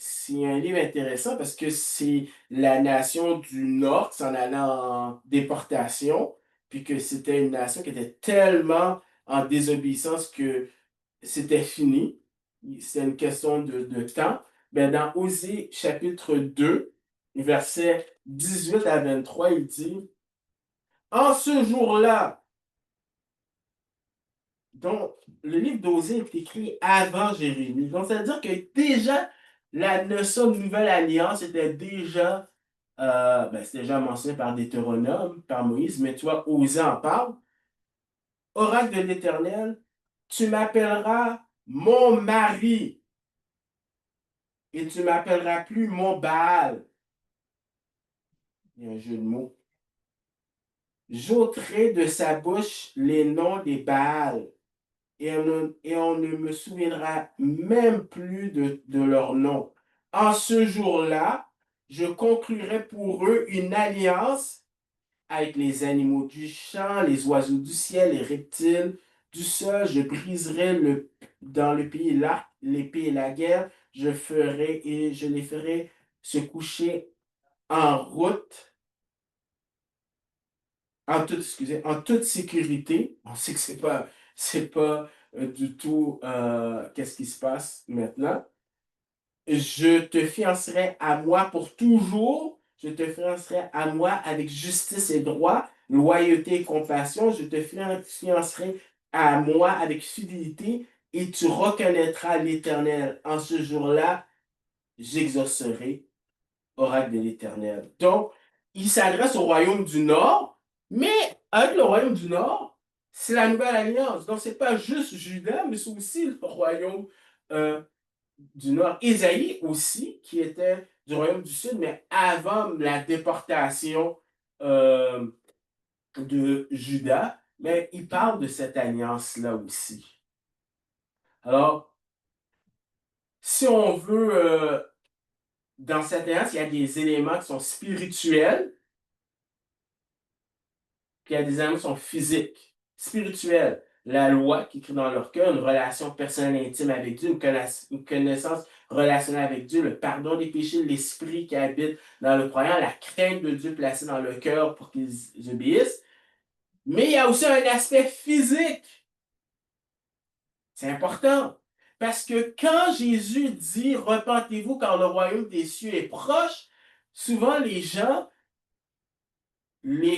c'est un livre intéressant parce que c'est la nation du Nord qui s'en allait en déportation, puis que c'était une nation qui était tellement en désobéissance que c'était fini. C'est une question de temps. Ben, dans Osée chapitre 2, versets 18 à 23, il dit, en ce jour-là, donc le livre d'Osée est écrit avant Jérémie. Donc, ça veut dire que déjà, la notion de nouvelle alliance était déjà, ben, c'était déjà mentionné par Deutéronome, par Moïse, mais tu vois, Osée en parle. Oracle de l'Éternel, tu m'appelleras mon mari et tu m'appelleras plus mon Baal. Il y a un jeu de mots. J'ôterai de sa bouche les noms des Baals et on ne me souviendra même plus de leur nom. En ce jour-là, je conclurai pour eux une alliance avec les animaux du champ, les oiseaux du ciel, les reptiles du sol. Je briserai dans le pays l'arc, l'épée et la guerre. Je les ferai se coucher en route en toute sécurité. On sait que c'est pas du tout qu'est-ce qui se passe maintenant. Je te fiancerai à moi pour toujours. Je te fiancerai à moi avec justice et droit, loyauté et compassion. Je te fiancerai à moi avec fidélité et tu reconnaîtras l'Éternel. En ce jour-là, j'exaucerai oracle de l'Éternel. Donc, il s'adresse au royaume du Nord, mais avec le royaume du Nord, c'est la nouvelle alliance. Donc, c'est pas juste Juda, mais c'est aussi le royaume euh, du Nord. Ésaïe aussi, qui était du royaume du Sud, mais avant la déportation euh, de Juda, mais il parle de cette alliance-là aussi. Alors, si on veut, dans cette alliance, il y a des éléments qui sont spirituels, puis il y a des éléments qui sont physiques, spirituels. La loi qui écrit dans leur cœur, une relation personnelle intime avec Dieu, une connaissance relationnelle avec Dieu, le pardon des péchés, l'esprit qui habite dans le croyant, la crainte de Dieu placée dans le cœur pour qu'ils obéissent. Mais il y a aussi un aspect physique. C'est important. Parce que quand Jésus dit repentez-vous car le royaume des cieux est proche, souvent les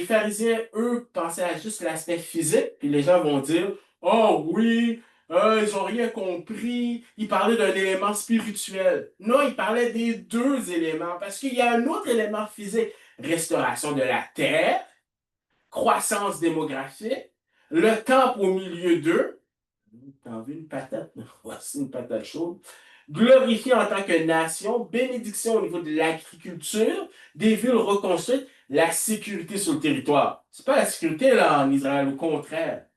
pharisiens, eux, pensaient à juste l'aspect physique, puis les gens vont dire, oh oui, ils n'ont rien compris. Ils parlaient d'un élément spirituel. Non, ils parlaient des deux éléments, parce qu'il y a un autre élément physique, restauration de la terre, croissance démographique, le temple au milieu d'eux. T'as vu une patate? Voici une patate chaude. Glorifié en tant que nation, bénédiction au niveau de l'agriculture, des villes reconstruites, la sécurité sur le territoire. C'est pas la sécurité là en Israël, au contraire.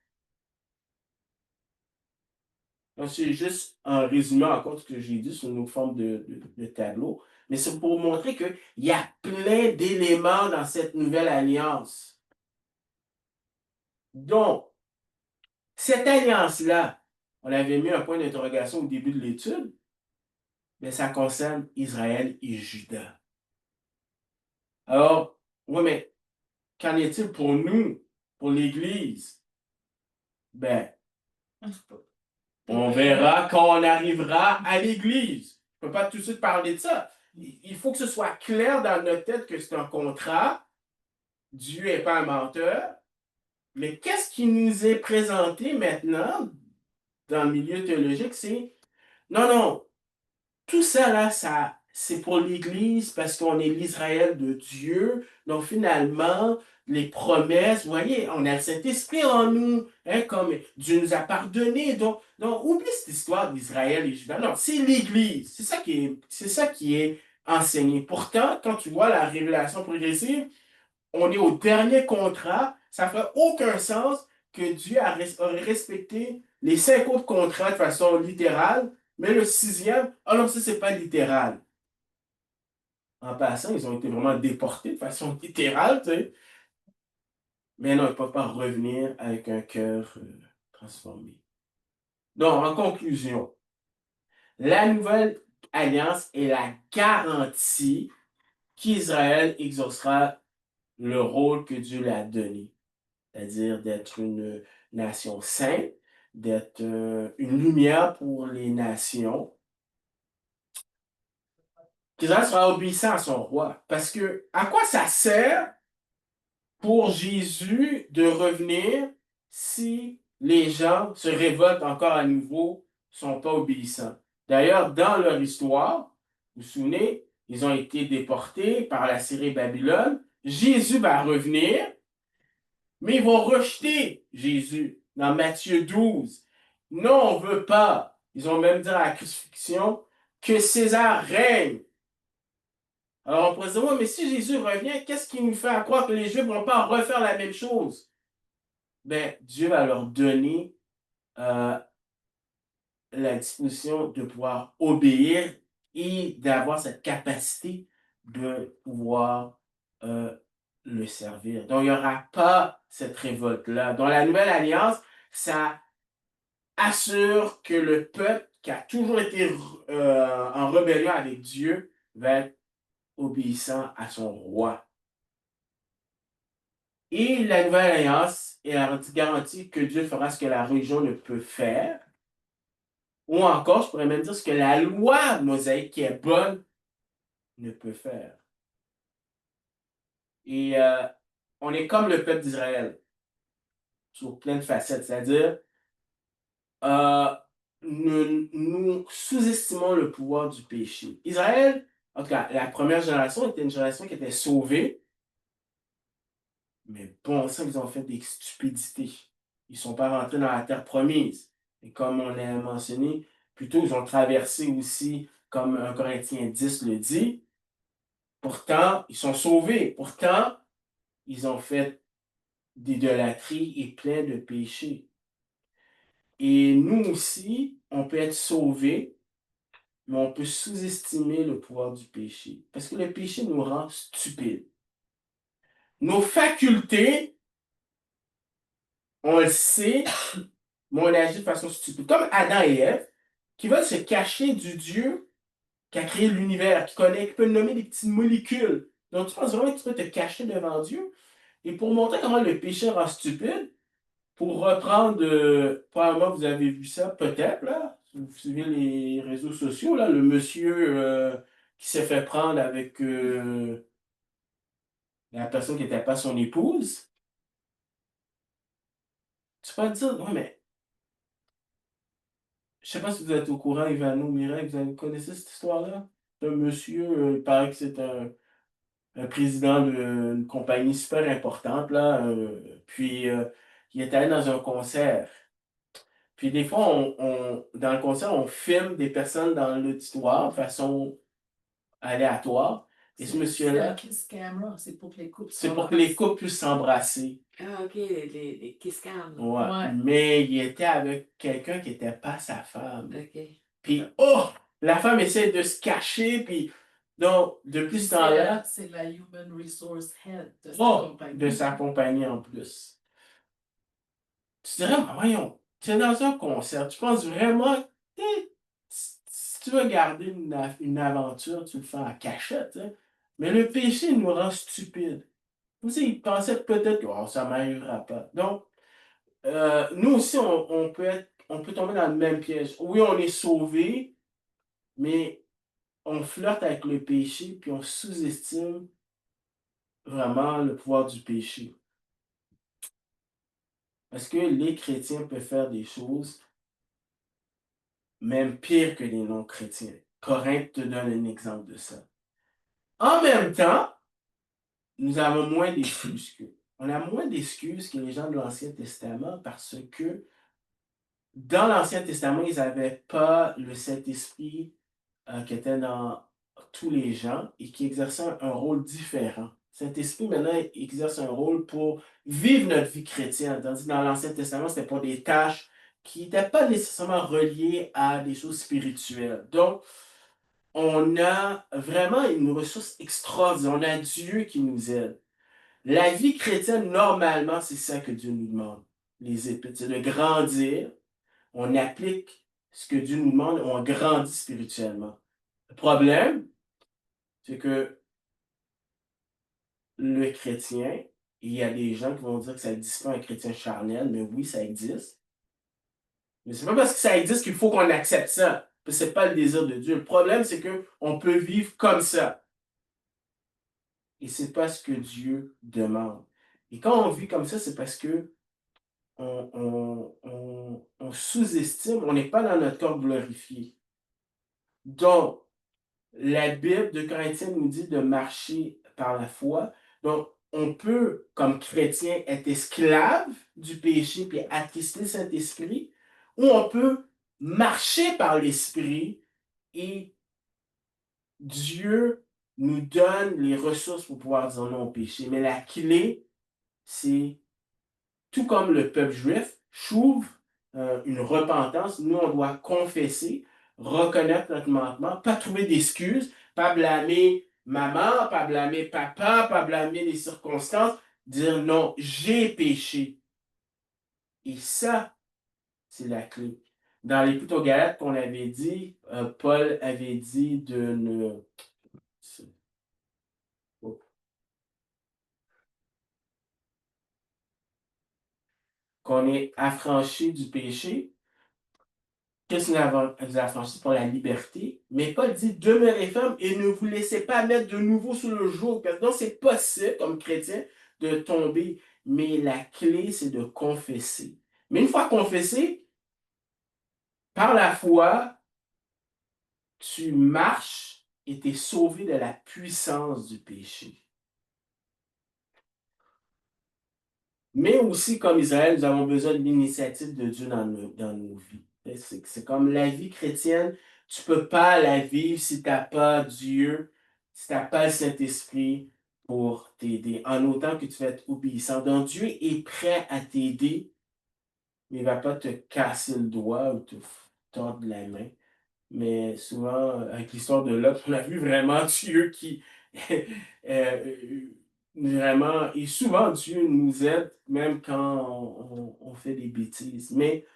Donc, c'est juste un résumé encore de ce que j'ai dit sous une forme de tableau. Mais c'est pour montrer qu'il y a plein d'éléments dans cette nouvelle alliance. Donc, cette alliance-là, on avait mis un point d'interrogation au début de l'étude, mais ça concerne Israël et Juda. Alors, oui, mais qu'en est-il pour nous, pour l'Église? Ben, on verra quand on arrivera à l'Église. Je ne peux pas tout de suite parler de ça. Il faut que ce soit clair dans notre tête que c'est un contrat. Dieu n'est pas un menteur. Mais qu'est-ce qui nous est présenté maintenant dans le milieu théologique? C'est non, non, tout ça, là, c'est pour l'Église parce qu'on est l'Israël de Dieu. Donc, finalement, les promesses, vous voyez, on a le Saint-Esprit en nous, hein, comme Dieu nous a pardonné. Donc oublie cette histoire d'Israël et Juda. Non, c'est l'Église. C'est ça qui est enseigné. Pourtant, quand tu vois la révélation progressive, on est au dernier contrat. Ça ne ferait aucun sens que Dieu aurait respecté les 5 autres contrats de façon littérale, mais le sixième, ah non, ça, c'est pas littéral. En passant, ils ont été vraiment déportés de façon littérale, tu sais. Mais non, ils ne peuvent pas revenir avec un cœur transformé. Donc, en conclusion, la nouvelle alliance est la garantie qu'Israël exaucera le rôle que Dieu lui a donné, c'est-à-dire d'être une nation sainte, d'être une lumière pour les nations, qu'Israël sera obéissant à son roi. Parce que, à quoi ça sert pour Jésus de revenir si les gens se révoltent encore à nouveau, ne sont pas obéissants? D'ailleurs, dans leur histoire, vous vous souvenez, ils ont été déportés par la Syrie Babylone. Jésus va revenir, mais ils vont rejeter Jésus dans Matthieu 12. Non, on ne veut pas. Ils ont même dit à la crucifixion que César règne. Alors on pourrait se dire, ouais, mais si Jésus revient, qu'est-ce qui nous fait croire que les Juifs ne vont pas refaire la même chose? Ben, Dieu va leur donner euh, la disposition de pouvoir obéir et d'avoir cette capacité de pouvoir euh, le servir. Donc, il n'y aura pas cette révolte-là. Dans la Nouvelle Alliance, ça assure que le peuple qui a toujours été en rébellion avec Dieu va être obéissant à son roi. Et la Nouvelle Alliance est la garantie que Dieu fera ce que la religion ne peut faire. Ou encore, je pourrais même dire ce que la loi mosaïque qui est bonne ne peut faire. Et on est comme le peuple d'Israël, sur plein de facettes. C'est-à-dire, euh, nous sous-estimons le pouvoir du péché. Israël, en tout cas, la première génération était une génération qui était sauvée, mais bon ça, ils ont fait des stupidités. Ils ne sont pas rentrés dans la terre promise. Et comme on l'a mentionné, plutôt, ils ont traversé aussi, comme 1 Corinthiens 10 le dit. Pourtant, ils sont sauvés. Pourtant, ils ont fait d'idolâtrie et plein de péchés. Et nous aussi, on peut être sauvés, mais on peut sous-estimer le pouvoir du péché. Parce que le péché nous rend stupides. Nos facultés, on le sait, mais on agit de façon stupide. Comme Adam et Ève, qui veulent se cacher du Dieu qui a créé l'univers, qui peut nommer des petites molécules. Donc, tu penses vraiment que tu peux te cacher devant Dieu? Et pour montrer comment le péché rend stupide, pour reprendre, probablement vous avez vu ça, peut-être, là, si vous suivez les réseaux sociaux, là, le monsieur qui s'est fait prendre avec la personne qui n'était pas son épouse. Tu peux te dire, oui, mais je sais pas si vous êtes au courant, Ivano, Mireille, vous connaissez cette histoire-là? Un monsieur, il paraît que c'est un président d'une compagnie super importante, là, puis il est allé dans un concert. Puis des fois, dans le concert, on filme des personnes dans l'auditoire de façon aléatoire. Et ce C'est un monsieur-là, kiss camera, c'est pour que les couples c'est pour que les couples puissent s'embrasser. Ah, ok, les kiss cam. Ouais. Ouais. Mais il était avec quelqu'un qui n'était pas sa femme. Ok. Puis, oh! La femme essaie de se cacher, puis donc, depuis ce temps-là, C'est la Human Resource Head de sa oh! compagnie. De sa compagnie en plus. Tu dirais, mais voyons, tu es dans un concert, tu penses vraiment, si tu veux garder une aventure, tu le fais en cachette, hein. Mais le péché nous rend stupides. Vous savez, ils pensaient peut-être que oh, ça ne m'arrivera pas. Donc, nous aussi, on peut tomber dans le même piège. Oui, on est sauvé, mais on flirte avec le péché, puis on sous-estime vraiment le pouvoir du péché. Parce que les chrétiens peuvent faire des choses même pire que les non-chrétiens. Corinthe te donne un exemple de ça. En même temps, nous avons moins d'excuses qu'eux. On a moins d'excuses que les gens de l'Ancien Testament parce que dans l'Ancien Testament, ils n'avaient pas le Saint-Esprit qui était dans tous les gens et qui exerçait un rôle différent. Saint-Esprit, maintenant, exerce un rôle pour vivre notre vie chrétienne. Tandis que dans l'Ancien Testament, c'était pour des tâches qui n'étaient pas nécessairement reliées à des choses spirituelles. Donc, on a vraiment une ressource extraordinaire. On a Dieu qui nous aide. La vie chrétienne, normalement, c'est ça que Dieu nous demande. Les épîtres, c'est de grandir. On applique ce que Dieu nous demande, on grandit spirituellement. Le problème, c'est que le chrétien, il y a des gens qui vont dire que ça n'existe pas un chrétien charnel, mais oui, ça existe. Mais c'est pas parce que ça existe qu'il faut qu'on accepte ça. Parce que c'est pas le désir de Dieu. Le problème, c'est qu'on peut vivre comme ça. Et c'est pas ce que Dieu demande. Et quand on vit comme ça, c'est parce que on sous-estime, on n'est pas dans notre corps glorifié. Donc, la Bible de Corinthiens nous dit de marcher par la foi. Donc, on peut, comme chrétien, être esclave du péché puis attrister le Saint-Esprit, ou on peut marcher par l'Esprit et Dieu nous donne les ressources pour pouvoir dire non au péché. Mais la clé, c'est tout comme le peuple juif trouve une repentance, nous, on doit confesser, reconnaître notre manquement, pas trouver d'excuses, pas blâmer maman, pas blâmer papa, pas blâmer les circonstances, dire non, j'ai péché. Et ça, c'est la clé. Dans l'Épître aux Galates qu'on avait dit, Paul avait dit de ne... qu'on est affranchi du péché. Qu'est-ce qu'il nous a affranchis pour la liberté? Mais Paul dit, demeurez fermes et ne vous laissez pas mettre de nouveau sous le joug. Donc, c'est possible, comme chrétien, de tomber. Mais la clé, c'est de confesser. Mais une fois confessé, par la foi, tu marches et tu es sauvé de la puissance du péché. Mais aussi, comme Israël, nous avons besoin de l'initiative de Dieu dans nos vies. C'est comme la vie chrétienne, tu ne peux pas la vivre si tu n'as pas Dieu, si tu n'as pas le Saint-Esprit pour t'aider, en autant que tu vas être obéissant. Donc Dieu est prêt à t'aider, mais il ne va pas te casser le doigt ou te tordre la main. Mais souvent, avec l'histoire de Lot, on a vu vraiment Dieu qui vraiment, et souvent Dieu nous aide même quand on fait des bêtises. Mais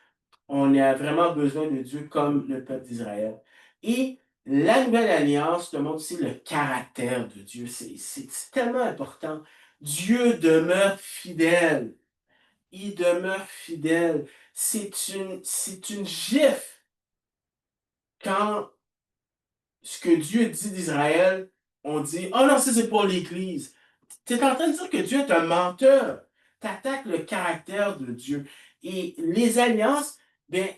on a vraiment besoin de Dieu comme le peuple d'Israël. Et la nouvelle alliance te montre aussi le caractère de Dieu. C'est tellement important. Dieu demeure fidèle. Il demeure fidèle. C'est une gifle quand ce que Dieu dit d'Israël, on dit, oh non, ça c'est pour l'Église. Tu es en train de dire que Dieu est un menteur. Tu attaques le caractère de Dieu. Et les alliances, ben,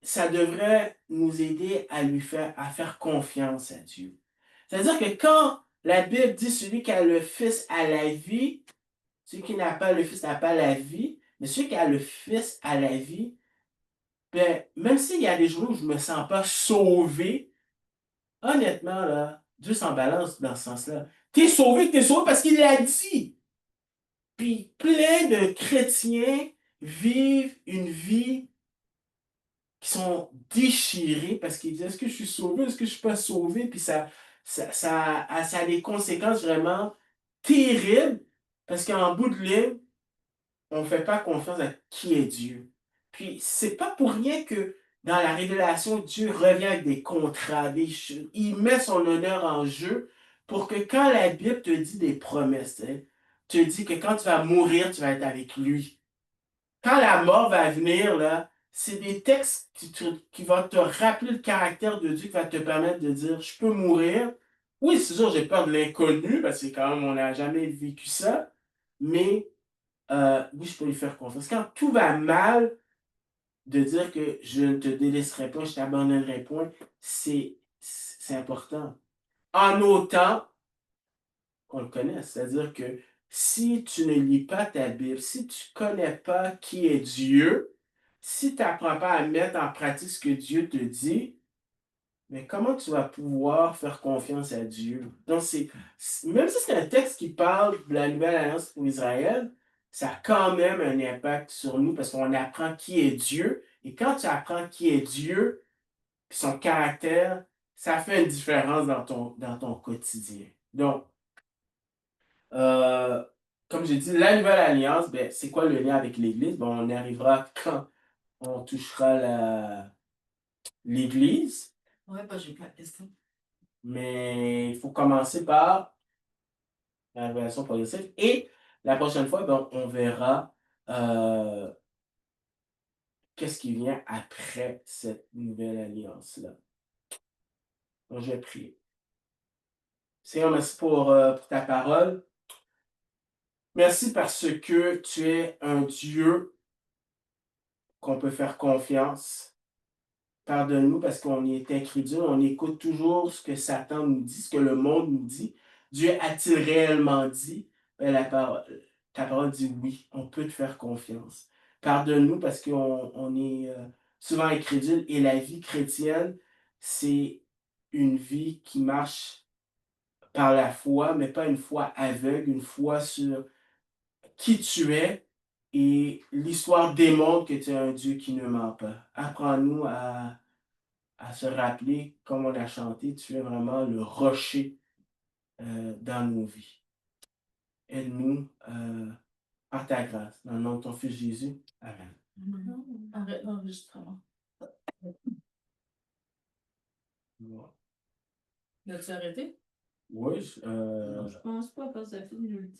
ça devrait nous aider à faire confiance à Dieu. C'est-à-dire que quand la Bible dit celui qui a le Fils a la vie, celui qui n'a pas le Fils n'a pas la vie, mais celui qui a le Fils a la vie, ben, même s'il y a des jours où je ne me sens pas sauvé, honnêtement, là, Dieu s'en balance dans ce sens-là. T'es sauvé parce qu'il l'a dit. Puis plein de chrétiens vivent une vie qui sont déchirés parce qu'ils disent est-ce que je suis sauvé, est-ce que je ne suis pas sauvé? Puis ça a des conséquences vraiment terribles parce qu'en bout de ligne, on ne fait pas confiance à qui est Dieu. Puis, c'est pas pour rien que dans la révélation, Dieu revient avec des contrats, il met son honneur en jeu pour que quand la Bible te dit des promesses, hein, te dit que quand tu vas mourir, tu vas être avec lui. Quand la mort va venir, là, c'est des textes qui vont te rappeler le caractère de Dieu, qui va te permettre de dire, je peux mourir. Oui, c'est sûr, j'ai peur de l'inconnu, parce que quand même, on n'a jamais vécu ça, mais oui, je peux lui faire confiance. Quand tout va mal, de dire que je ne te délaisserai pas, je t'abandonnerai point, c'est important. En autant qu'on le connaisse. C'est-à-dire que si tu ne lis pas ta Bible, si tu ne connais pas qui est Dieu, si tu n'apprends pas à mettre en pratique ce que Dieu te dit, mais comment tu vas pouvoir faire confiance à Dieu? Donc, même si c'est un texte qui parle de la nouvelle alliance pour Israël, ça a quand même un impact sur nous parce qu'on apprend qui est Dieu. Et quand tu apprends qui est Dieu, puis son caractère, ça fait une différence dans ton quotidien. Donc, euh, comme j'ai dit, la nouvelle alliance, ben, c'est quoi le lien avec l'Église? Bon, on y arrivera quand on touchera l'Église. Ouais, bah, j'ai plein de questions. Mais il faut commencer par la révélation progressive. Et la prochaine fois, donc, on verra qu'est-ce qui vient après cette nouvelle alliance-là. Donc, je vais prier. Seigneur, merci pour ta parole. Merci parce que tu es un Dieu qu'on peut faire confiance. Pardonne-nous parce qu'on est incrédule, on écoute toujours ce que Satan nous dit, ce que le monde nous dit. Dieu a-t-il réellement dit? Ben, ta parole dit oui, on peut te faire confiance. Pardonne-nous parce qu'on est souvent incrédule et la vie chrétienne, c'est une vie qui marche par la foi, mais pas une foi aveugle, une foi sur qui tu es. Et l'histoire démontre que tu es un Dieu qui ne ment pas. Apprends-nous à se rappeler, comme on a chanté, tu es vraiment le rocher dans nos vies. Aide-nous par ta grâce. Dans le nom de ton Fils Jésus. Amen. Arrête l'enregistrement. Bon. L'as-tu arrêté? Oui, Non, je pense pas parce que ça finit le